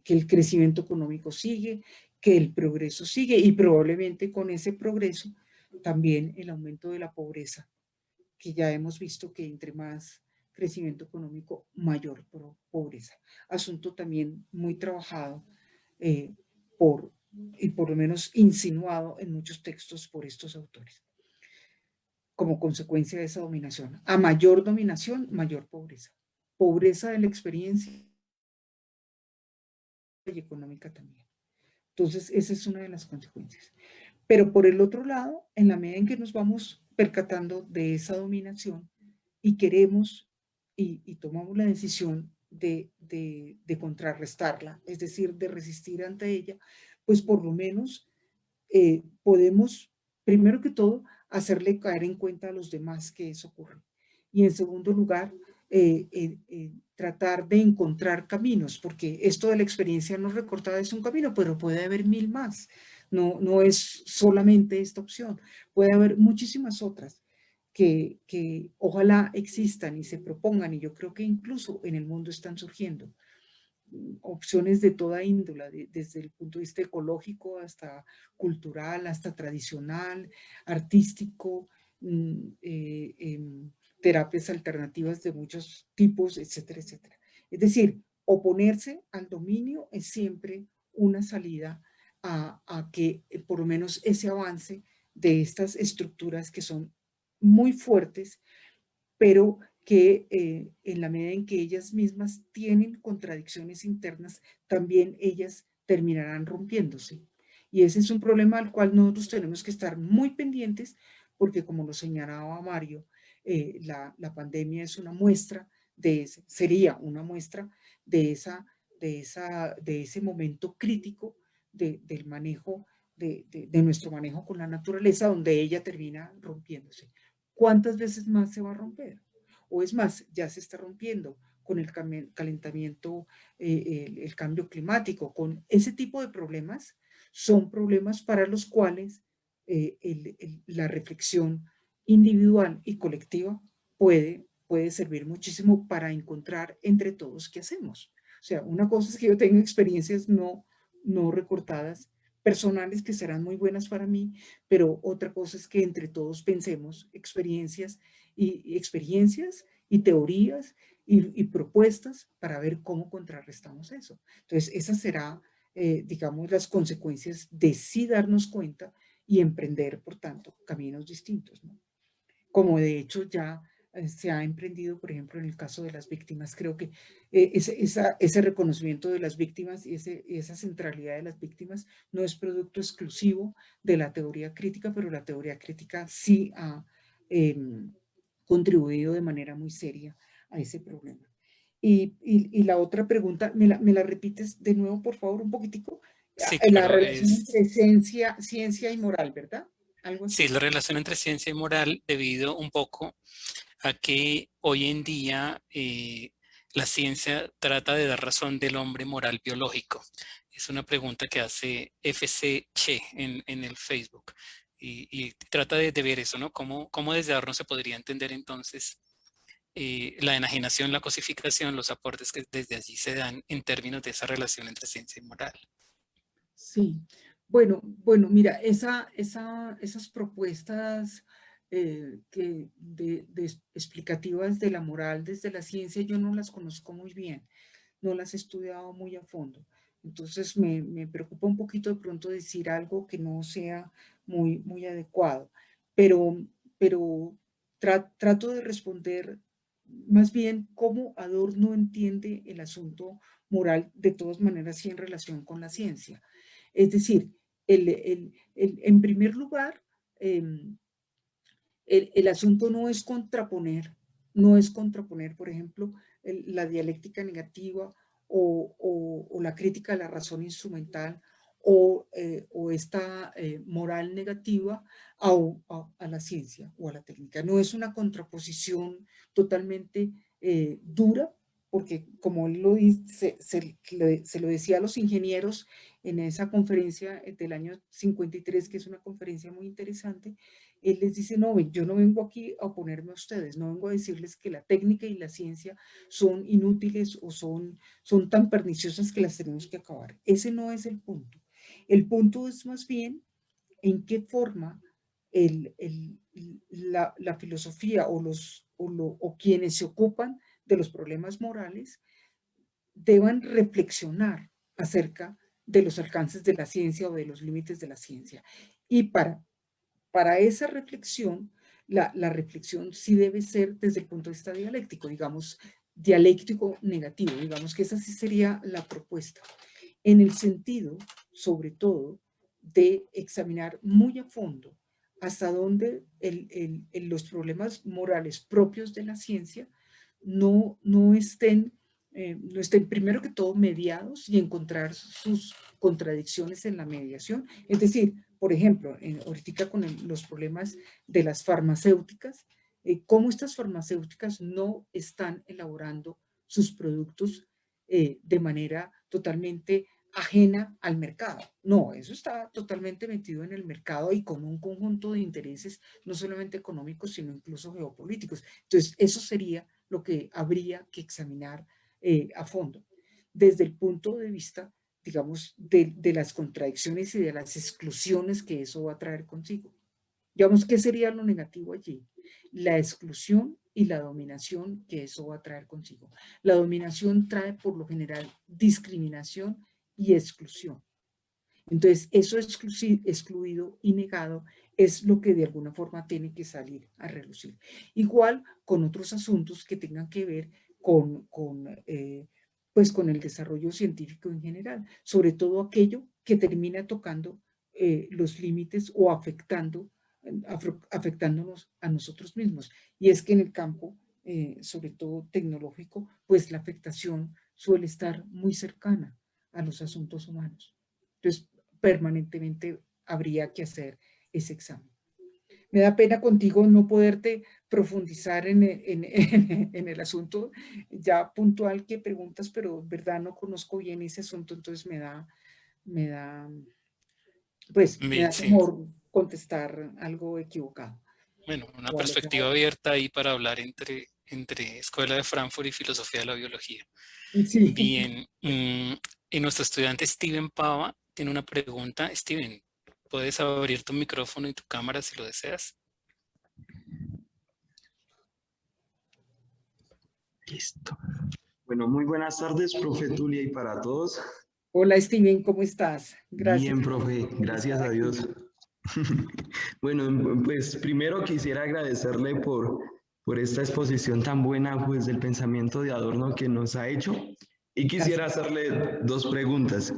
el crecimiento económico sigue, que el progreso sigue y probablemente con ese progreso también el aumento de la pobreza, que ya hemos visto que entre más crecimiento económico, mayor pobreza. Asunto también muy trabajado y por lo menos insinuado en muchos textos por estos autores, como consecuencia de esa dominación. A mayor dominación, mayor pobreza. Pobreza de la experiencia y económica también. Entonces, esa es una de las consecuencias. Pero por el otro lado, en la medida en que nos vamos percatando de esa dominación y queremos y tomamos la decisión de contrarrestarla, es decir, de resistir ante ella, pues por lo menos podemos, primero que todo, hacerle caer en cuenta a los demás que eso ocurre. Y en segundo lugar, tratar de encontrar caminos, porque esto de la experiencia no recortada es un camino, pero puede haber 1000 más. No es solamente esta opción, puede haber muchísimas otras que ojalá existan y se propongan, y yo creo que incluso en el mundo están surgiendo opciones de toda índole, desde el punto de vista ecológico hasta cultural, hasta tradicional, artístico, terapias alternativas de muchos tipos, etcétera, etcétera. Es decir, oponerse al dominio es siempre una salida a que por lo menos ese avance de estas estructuras que son muy fuertes, pero que en la medida en que ellas mismas tienen contradicciones internas, también ellas terminarán rompiéndose. Y ese es un problema al cual nosotros tenemos que estar muy pendientes, porque como lo señalaba Mario, la pandemia es una muestra de ese, sería una muestra de ese momento crítico del manejo, de nuestro manejo con la naturaleza, donde ella termina rompiéndose. ¿Cuántas veces más se va a romper? O es más, ya se está rompiendo con el calentamiento, el cambio climático, con ese tipo de problemas, son problemas para los cuales la reflexión individual y colectiva puede servir muchísimo para encontrar entre todos qué hacemos. O sea, una cosa es que yo tengo experiencias no recortadas, personales, que serán muy buenas para mí, pero otra cosa es que entre todos pensemos experiencias y teorías y propuestas para ver cómo contrarrestamos eso. Entonces, esa será, digamos, las consecuencias de sí darnos cuenta y emprender, por tanto, caminos distintos, ¿no? Como de hecho ya se ha emprendido, por ejemplo, en el caso de las víctimas. Creo que ese reconocimiento de las víctimas y esa centralidad de las víctimas no es producto exclusivo de la teoría crítica, pero la teoría crítica sí ha contribuido de manera muy seria a ese problema. Y la otra pregunta, ¿me la repites de nuevo, por favor, un poquitico? Sí, La claro, relación entre ciencia y moral, ¿verdad? Algo así. sí, la relación entre ciencia y moral debido un poco a que hoy en día la ciencia trata de dar razón del hombre moral biológico. Es una pregunta que hace FC Che en el Facebook y trata de ver eso, ¿no? ¿Cómo desde ahora no se podría entender entonces la enajenación, la cosificación, los aportes que desde allí se dan en términos de esa relación entre ciencia y moral? Sí, bueno, mira, esas propuestas explicativas de la moral desde la ciencia yo no las conozco muy bien, no las he estudiado muy a fondo. Entonces me preocupa un poquito de pronto decir algo que no sea muy adecuado, pero trato de responder más bien cómo Adorno entiende el asunto moral de todas maneras y en relación con la ciencia. Es decir, en primer lugar, el asunto no es contraponer, por ejemplo, la dialéctica negativa o la crítica a la razón instrumental o esta moral negativa a la ciencia o a la técnica. No es una contraposición totalmente dura, porque como él lo dice, se lo decía a los ingenieros en esa conferencia del año 53, que es una conferencia muy interesante. Él les dice, no, yo no vengo aquí a oponerme a ustedes, no vengo a decirles que la técnica y la ciencia son inútiles o son tan perniciosas que las tenemos que acabar. Ese no es el punto. El punto es más bien en qué forma la filosofía o quienes se ocupan de los problemas morales deban reflexionar acerca de los alcances de la ciencia o de los límites de la ciencia. Y para esa reflexión, la reflexión sí debe ser desde el punto de vista dialéctico, digamos, dialéctico negativo, digamos que esa sí sería la propuesta, en el sentido, sobre todo, de examinar muy a fondo hasta dónde los problemas morales propios de la ciencia no estén primero que todo mediados y encontrar sus contradicciones en la mediación. Es decir, por ejemplo, ahorita con los problemas de las farmacéuticas, cómo estas farmacéuticas no están elaborando sus productos de manera totalmente ajena al mercado. No, eso está totalmente metido en el mercado y con un conjunto de intereses, no solamente económicos, sino incluso geopolíticos. Entonces, eso sería lo que habría que examinar a fondo, desde el punto de vista, digamos, de las contradicciones y de las exclusiones que eso va a traer consigo. Digamos, ¿qué sería lo negativo allí? La exclusión y la dominación que eso va a traer consigo. La dominación trae por lo general discriminación y exclusión. Entonces, eso excluido y negado es lo que de alguna forma tiene que salir a relucir. Igual con otros asuntos que tengan que ver pues con el desarrollo científico en general, sobre todo aquello que termina tocando los límites o afectándonos a nosotros mismos. Y es que en el campo, sobre todo tecnológico, pues la afectación suele estar muy cercana a los asuntos humanos. Entonces, permanentemente habría que hacer ese examen. Me da pena contigo no poderte profundizar en el asunto ya puntual que preguntas, pero en verdad no conozco bien ese asunto, entonces me da Sí. temor contestar algo equivocado. Bueno, una ¿Cuál es perspectiva abierta ahí para hablar entre Escuela de Frankfurt y Filosofía de la Biología. Sí. Bien, y nuestro estudiante Steven Pava tiene una pregunta. Steven, ¿puedes abrir tu micrófono y tu cámara si lo deseas? Listo. Bueno, muy buenas tardes, profe Tulia, y para todos. Hola Steven, ¿cómo estás? Gracias. Bien, profe, gracias a Dios. Bueno, pues primero quisiera agradecerle por esta exposición tan buena, pues, del pensamiento de Adorno que nos ha hecho. Y quisiera hacerle dos preguntas.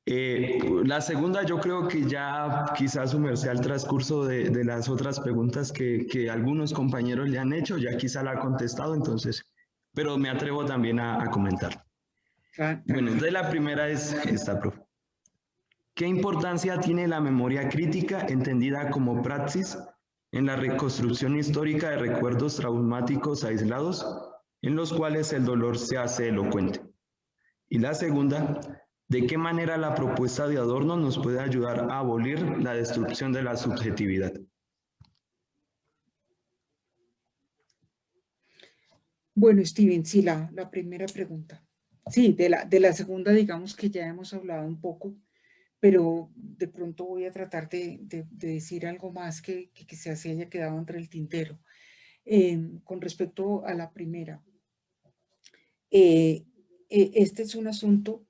La segunda, yo creo que ya quizás sumerse al transcurso de las otras preguntas que algunos compañeros le han hecho, ya quizá la ha contestado, entonces, pero me atrevo también a comentar. Bueno, entonces la primera es esta, profe. ¿Qué importancia tiene la memoria crítica entendida como praxis en la reconstrucción histórica de recuerdos traumáticos aislados en los cuales el dolor se hace elocuente? Y la segunda, ¿de qué manera la propuesta de Adorno nos puede ayudar a abolir la destrucción de la subjetividad? Bueno, Steven, sí, la primera pregunta. Sí, de la segunda, digamos que ya hemos hablado un poco, pero de pronto voy a tratar de decir algo más que se haya quedado entre el tintero. Con respecto a la primera, este es un asunto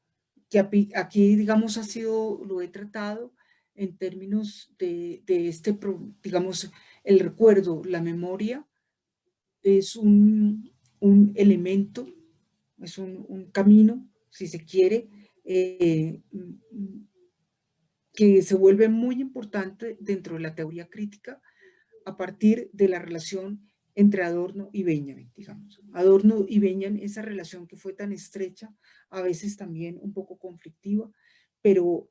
que aquí, digamos, lo he tratado en términos de digamos, el recuerdo, la memoria, es un elemento, es un camino, si se quiere, que se vuelve muy importante dentro de la teoría crítica a partir de la relación entre Adorno y Benjamin, digamos. Adorno y Benjamin, esa relación que fue tan estrecha, a veces también un poco conflictiva, pero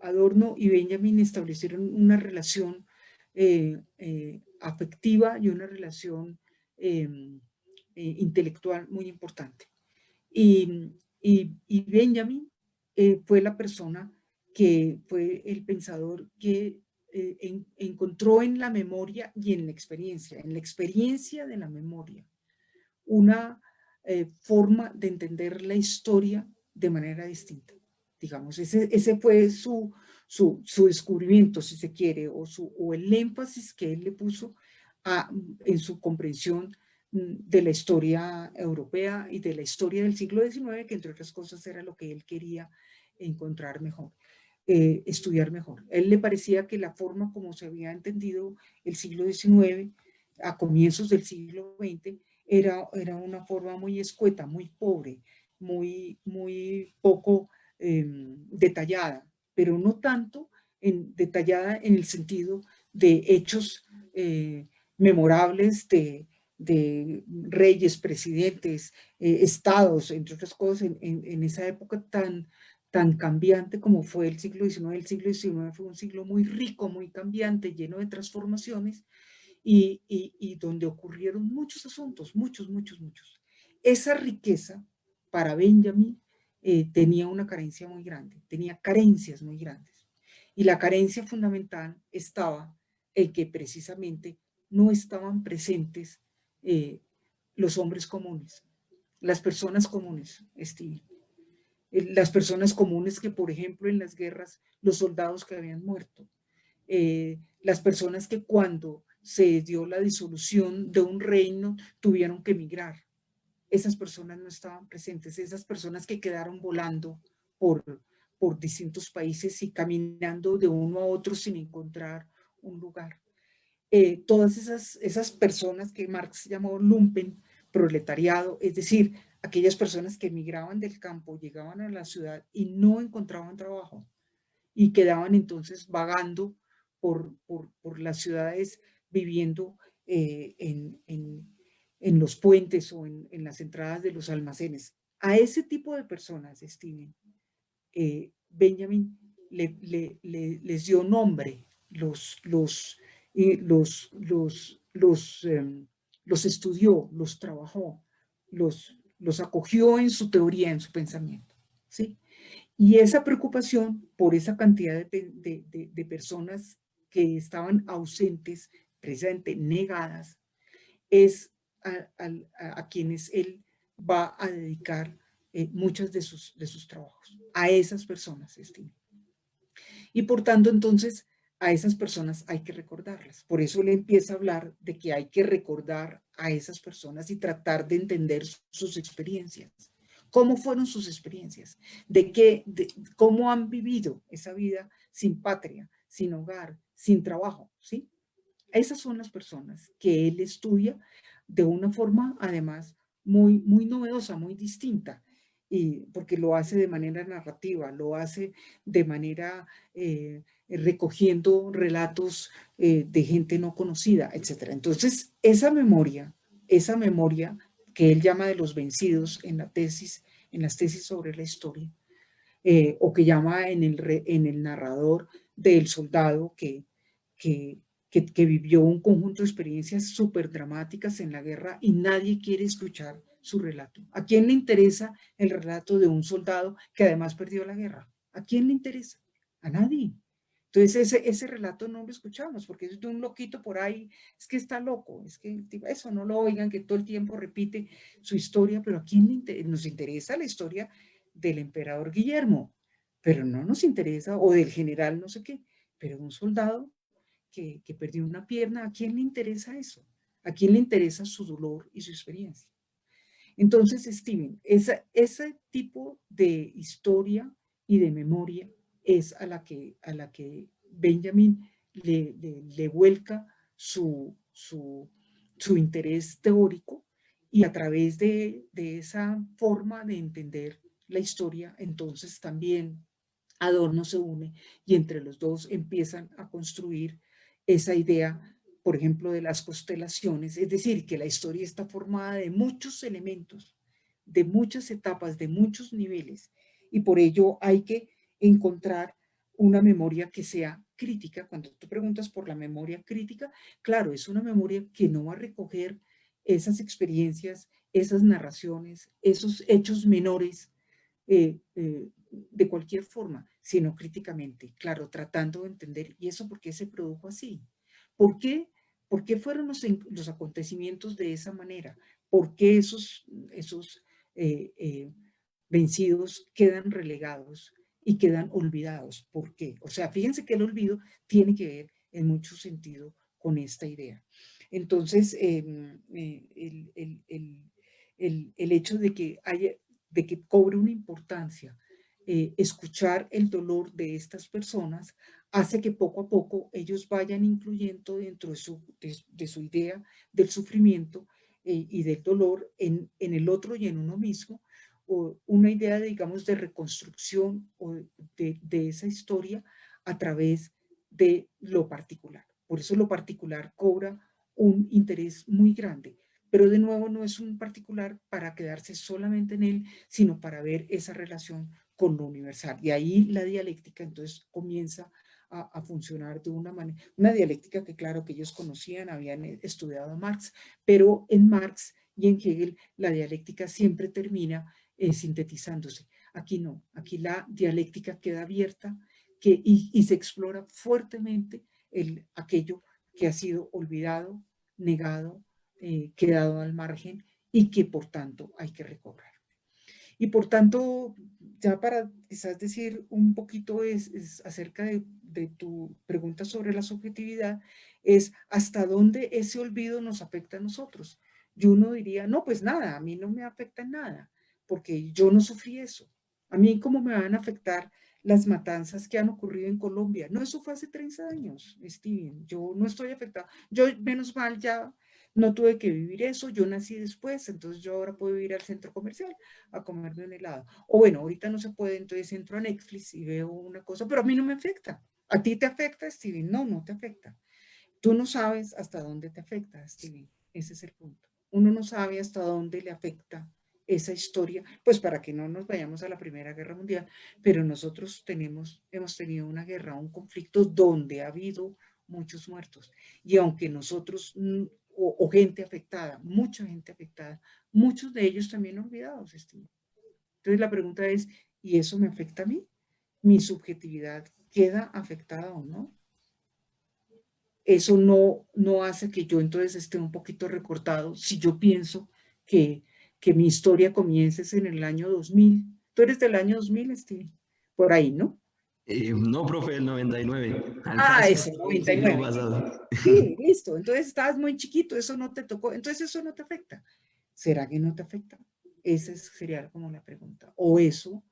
Adorno y Benjamin establecieron una relación afectiva y una relación intelectual muy importante. Y Benjamin fue la persona que fue el pensador que encontró en la memoria y en la experiencia de la memoria, una forma de entender la historia de manera distinta. Digamos, ese fue su descubrimiento, si se quiere, o el énfasis que él le puso en su comprensión de la historia europea y de la historia del siglo XIX, que entre otras cosas era lo que él quería encontrar mejor. Estudiar mejor. A él le parecía que la forma como se había entendido el siglo XIX a comienzos del siglo XX era una forma muy escueta, muy pobre, muy poco detallada, pero no tanto detallada en el sentido de hechos memorables de reyes, presidentes, estados, entre otras cosas, en esa época tan cambiante como fue el siglo XIX. El siglo XIX fue un siglo muy rico, muy cambiante, lleno de transformaciones y donde ocurrieron muchos asuntos, muchos. Esa riqueza para Benjamin tenía una carencia muy grande, tenía carencias muy grandes. Y la carencia fundamental estaba en que precisamente no estaban presentes los hombres comunes, las personas comunes, Steve. Las personas comunes que, por ejemplo, en las guerras, los soldados que habían muerto, las personas que cuando se dio la disolución de un reino tuvieron que emigrar. Esas personas no estaban presentes, esas personas que quedaron volando por distintos países y caminando de uno a otro sin encontrar un lugar. Todas esas personas que Marx llamó lumpen, proletariado, es decir, aquellas personas que emigraban del campo, llegaban a la ciudad y no encontraban trabajo y quedaban entonces vagando por las ciudades, viviendo en los puentes o en las entradas de los almacenes. A ese tipo de personas, Steven, Benjamin les dio nombre, los estudió, los trabajó, los acogió en su teoría, en su pensamiento, ¿sí? Y esa preocupación por esa cantidad de personas que estaban ausentes precisamente negadas, es a quienes él va a dedicar muchos de sus trabajos, a esas personas, estimo. Y por tanto, entonces, a esas personas hay que recordarlas. Por eso le empieza a hablar de que hay que recordar a esas personas y tratar de entender sus experiencias. ¿Cómo fueron sus experiencias? ¿Cómo han vivido esa vida sin patria, sin hogar, sin trabajo? ¿Sí? Esas son las personas que él estudia de una forma, además, muy, muy novedosa, muy distinta, y porque lo hace de manera narrativa, lo hace de manera recogiendo relatos de gente no conocida, etc. Entonces, esa memoria que él llama de los vencidos en las tesis sobre la historia, o que llama en el narrador del soldado que vivió un conjunto de experiencias súper dramáticas en la guerra y nadie quiere escuchar su relato. ¿A quién le interesa el relato de un soldado que además perdió la guerra? ¿A quién le interesa? A nadie. Entonces ese relato no lo escuchamos porque es de un loquito por ahí, es que está loco, es que eso no lo oigan, que todo el tiempo repite su historia, pero ¿a quién nos interesa la historia del emperador Guillermo? Pero no nos interesa, o del general no sé qué, pero un soldado que perdió una pierna, ¿a quién le interesa eso? ¿A quién le interesa su dolor y su experiencia? Entonces, Steven, ese tipo de historia y de memoria es a la que Benjamin le vuelca su interés teórico, y a través de esa forma de entender la historia, entonces también Adorno se une y entre los dos empiezan a construir esa idea, por ejemplo, de las constelaciones, es decir, que la historia está formada de muchos elementos, de muchas etapas, de muchos niveles, y por ello hay que encontrar una memoria que sea crítica. Cuando tú preguntas por la memoria crítica, claro, es una memoria que no va a recoger esas experiencias, esas narraciones, esos hechos menores, de cualquier forma, sino críticamente, claro, tratando de entender, ¿y eso por qué se produjo así? ¿Por qué? ¿Por qué fueron los acontecimientos de esa manera? ¿Por qué esos vencidos quedan relegados y quedan olvidados? ¿Por qué? O sea, fíjense que el olvido tiene que ver en mucho sentido con esta idea. Entonces, el hecho de que cobre una importancia escuchar el dolor de estas personas hace que poco a poco ellos vayan incluyendo dentro de su idea del sufrimiento y del dolor en el otro y en uno mismo, o una idea, digamos, de reconstrucción o de esa historia a través de lo particular. Por eso lo particular cobra un interés muy grande, pero de nuevo no es un particular para quedarse solamente en él, sino para ver esa relación con lo universal. Y ahí la dialéctica entonces comienza a funcionar de una manera, una dialéctica que claro que ellos conocían, habían estudiado a Marx, pero en Marx y en Hegel la dialéctica siempre termina sintetizándose. Aquí no, aquí la dialéctica queda abierta y se explora fuertemente aquello que ha sido olvidado, negado, quedado al margen y que por tanto hay que recobrar. Y por tanto, ya para quizás decir un poquito es acerca de tu pregunta sobre la subjetividad, es hasta dónde ese olvido nos afecta a nosotros. Y uno diría, no, pues nada, a mí no me afecta en nada, porque yo no sufrí eso. A mí, ¿cómo me van a afectar las matanzas que han ocurrido en Colombia? No, eso fue hace 30 años, Steven. Yo no estoy afectada. Yo, menos mal, ya no tuve que vivir eso. Yo nací después, entonces yo ahora puedo ir al centro comercial a comerme un helado. O bueno, ahorita no se puede, entonces entro a Netflix y veo una cosa, pero a mí no me afecta. ¿A ti te afecta, Steven? No, no te afecta. Tú no sabes hasta dónde te afecta, Steven. Ese es el punto. Uno no sabe hasta dónde le afecta esa historia, pues para que no nos vayamos a la Primera Guerra Mundial, pero nosotros hemos tenido una guerra, un conflicto donde ha habido muchos muertos. Y aunque nosotros, o gente afectada, mucha gente afectada, muchos de ellos también olvidados, Steven. Entonces la pregunta es, ¿y eso me afecta a mí? ¿Mi subjetividad queda afectada o no? eso no hace que yo entonces esté un poquito recortado si yo pienso que mi historia comience en el año 2000. ¿Tú eres del año 2000, Steve? Por ahí, ¿no? No, profe, del 99. Ese, Todo el siglo 99. pasado. Sí, listo. Entonces estabas muy chiquito, eso no te tocó. Entonces eso no te afecta. ¿Será que no te afecta? Esa sería como la pregunta. O eso,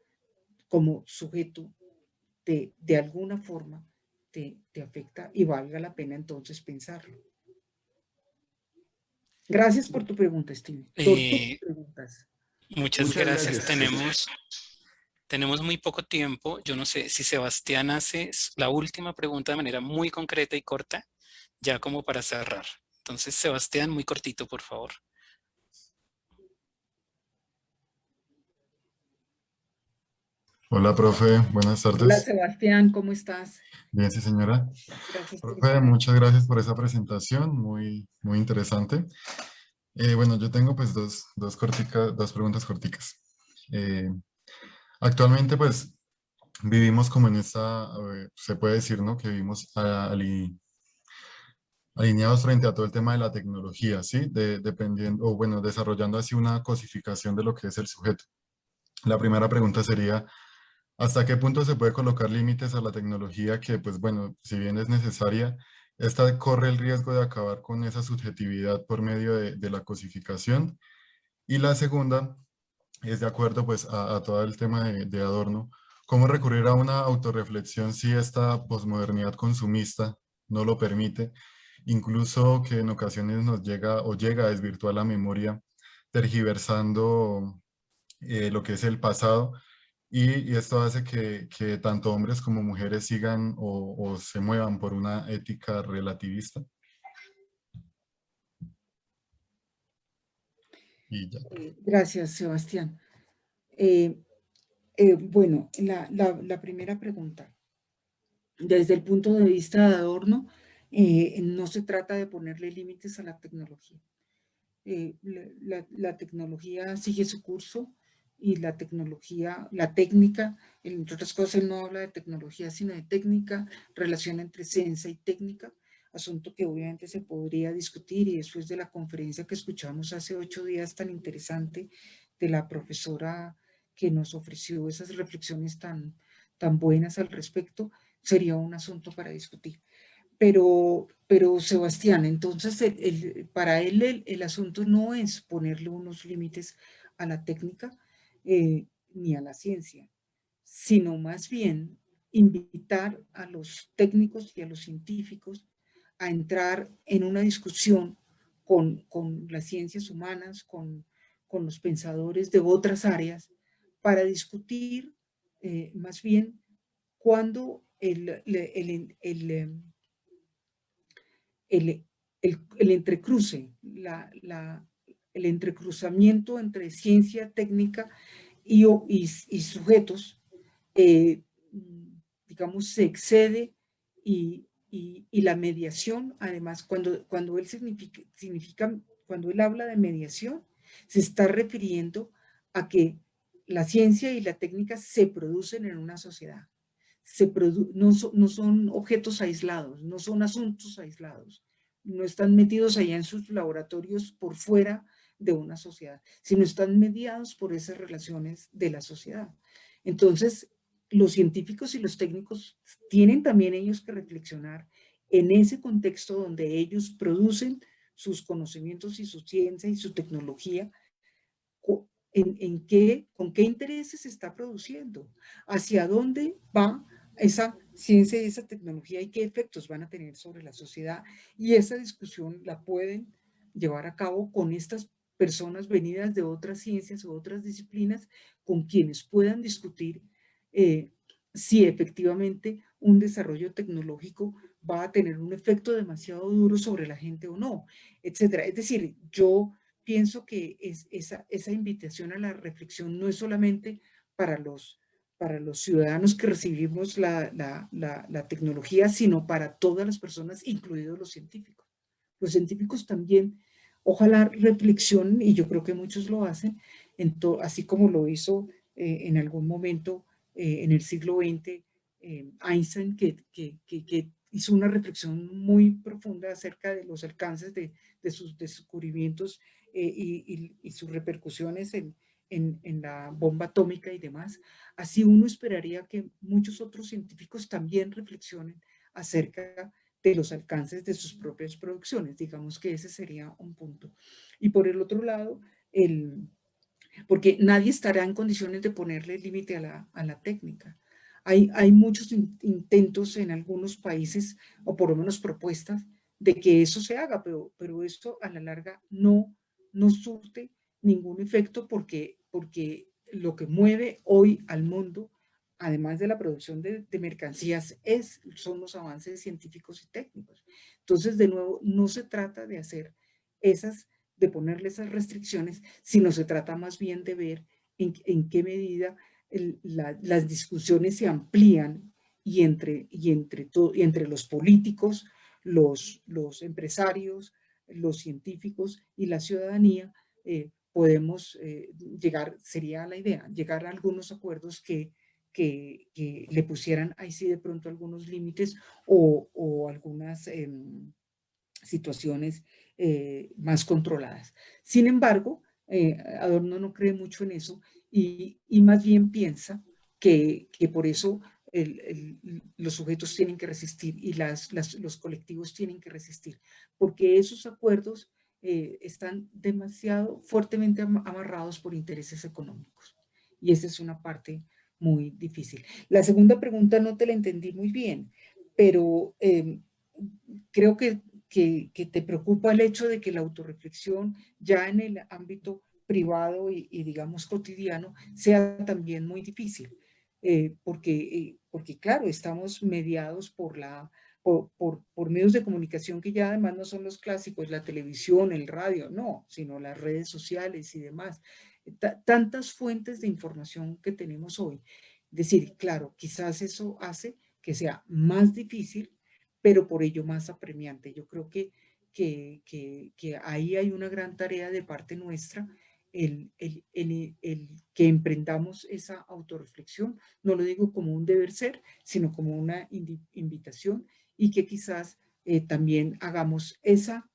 como sujeto, de alguna forma te afecta y valga la pena entonces pensarlo. Gracias por tu pregunta, Steve. Tus preguntas. Muchas gracias. Tenemos muy poco tiempo. Yo no sé si Sebastián hace la última pregunta de manera muy concreta y corta, ya como para cerrar. Entonces, Sebastián, muy cortito, por favor. Hola, profe. Buenas tardes. Hola, Sebastián. ¿Cómo estás? Bien, sí, señora. Gracias por Profe, estar. muchas gracias por esa presentación, muy interesante. Bueno, yo tengo pues dos preguntas corticas. Actualmente pues vivimos como en esta, se puede decir, ¿no? Que vivimos alineados frente a todo el tema de la tecnología, ¿sí? Dependiendo, o bueno, desarrollando así una cosificación de lo que es el sujeto. La primera pregunta sería, ¿hasta qué punto se puede colocar límites a la tecnología que, pues bueno, si bien es necesaria, esta corre el riesgo de acabar con esa subjetividad por medio de la cosificación? Y la segunda es de acuerdo pues a todo el tema de Adorno, ¿cómo recurrir a una autorreflexión si esta posmodernidad consumista no lo permite? Incluso que en ocasiones nos llega a desvirtuar la memoria, tergiversando lo que es el pasado, y esto hace que tanto hombres como mujeres sigan o se muevan por una ética relativista. Y ya. Gracias, Sebastián. Bueno, la primera pregunta. Desde el punto de vista de Adorno, no se trata de ponerle límites a la tecnología. La tecnología sigue su curso y la técnica, entre otras cosas, él no habla de tecnología, sino de técnica, relación entre ciencia y técnica, asunto que obviamente se podría discutir, y después de la conferencia que escuchamos hace 8 días tan interesante de la profesora que nos ofreció esas reflexiones tan buenas al respecto, sería un asunto para discutir. Pero Sebastián, entonces para él el asunto no es ponerle unos límites a la técnica ni a la ciencia, sino más bien invitar a los técnicos y a los científicos a entrar en una discusión con las ciencias humanas, con los pensadores de otras áreas, para discutir más bien cuándo el entrecruce, el entrecruzamiento entre ciencia, técnica y sujetos, digamos, se excede, y la mediación, además, cuando él habla de mediación, se está refiriendo a que la ciencia y la técnica se producen en una sociedad. No son objetos aislados, no son asuntos aislados, no están metidos allá en sus laboratorios por fuera de una sociedad, sino están mediados por esas relaciones de la sociedad. Entonces, los científicos y los técnicos tienen también ellos que reflexionar en ese contexto donde ellos producen sus conocimientos y su ciencia y su tecnología, con qué intereses se está produciendo, hacia dónde va esa ciencia y esa tecnología y qué efectos van a tener sobre la sociedad. Y esa discusión la pueden llevar a cabo con estas personas venidas de otras ciencias o otras disciplinas, con quienes puedan discutir si efectivamente un desarrollo tecnológico va a tener un efecto demasiado duro sobre la gente o no, etcétera. Es decir, yo pienso que esa invitación a la reflexión no es solamente para los ciudadanos que recibimos la tecnología, sino para todas las personas, incluidos los científicos. Los científicos también, ojalá reflexionen, y yo creo que muchos lo hacen, así como lo hizo en algún momento en el siglo XX Einstein, que hizo una reflexión muy profunda acerca de los alcances de sus descubrimientos y sus repercusiones en la bomba atómica y demás. Así uno esperaría que muchos otros científicos también reflexionen acerca de los alcances de sus propias producciones. Digamos que ese sería un punto. Y por el otro lado, porque nadie estará en condiciones de ponerle límite a la técnica. Hay muchos intentos en algunos países, o por lo menos propuestas, de que eso se haga, pero esto a la larga no surte ningún efecto porque lo que mueve hoy al mundo, además de la producción de mercancías, son los avances científicos y técnicos. Entonces, de nuevo, no se trata de hacer de ponerle esas restricciones, sino se trata más bien de ver en qué medida las discusiones se amplían y entre los políticos, los empresarios, los científicos y la ciudadanía, podemos llegar, sería la idea, llegar a algunos acuerdos que le pusieran ahí sí de pronto algunos límites o algunas situaciones más controladas. Sin embargo, Adorno no cree mucho en eso y más bien piensa que por eso los sujetos tienen que resistir y los colectivos tienen que resistir, porque esos acuerdos están demasiado fuertemente amarrados por intereses económicos. Y esa es una parte muy difícil. La segunda pregunta no te la entendí muy bien, pero creo que te preocupa el hecho de que la autorreflexión ya en el ámbito privado y digamos cotidiano sea también muy difícil, porque claro, estamos mediados por medios de comunicación que ya además no son los clásicos, la televisión, el radio, no, sino las redes sociales y demás. Tantas fuentes de información que tenemos hoy. Es decir, claro, quizás eso hace que sea más difícil, pero por ello más apremiante. Yo creo que ahí hay una gran tarea de parte nuestra, el que emprendamos esa autorreflexión. No lo digo como un deber ser, sino como una invitación y que quizás también hagamos esa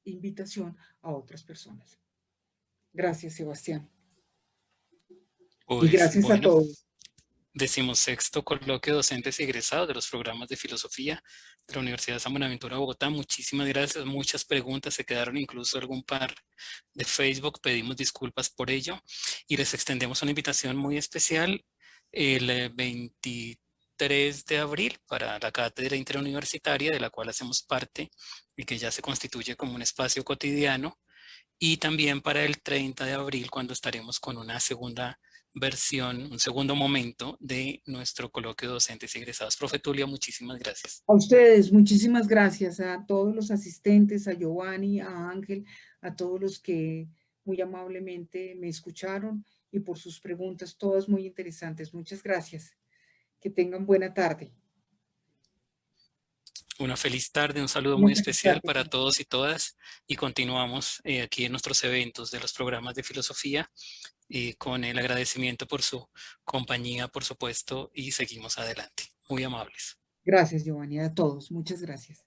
invitación a otras personas. Gracias, Sebastián. Y Pues gracias a bueno, todos. 16º coloquio de docentes y egresados de los programas de filosofía de la Universidad de San Buenaventura de Bogotá. Muchísimas gracias, muchas preguntas, se quedaron incluso algún par de Facebook, pedimos disculpas por ello y les extendemos una invitación muy especial el 23 de abril para la cátedra interuniversitaria de la cual hacemos parte y que ya se constituye como un espacio cotidiano, y también para el 30 de abril cuando estaremos con una segunda versión, un segundo momento de nuestro coloquio de docentes y egresados. Profe Tulio, muchísimas gracias. A ustedes, muchísimas gracias, a todos los asistentes, a Giovanni, a Ángel, a todos los que muy amablemente me escucharon y por sus preguntas, todas muy interesantes. Muchas gracias. Que tengan buena tarde. Una feliz tarde, un saludo muy especial para todos y todas y continuamos aquí en nuestros eventos de los programas de filosofía con el agradecimiento por su compañía, por supuesto, y seguimos adelante. Muy amables. Gracias, Giovanni, a todos. Muchas gracias.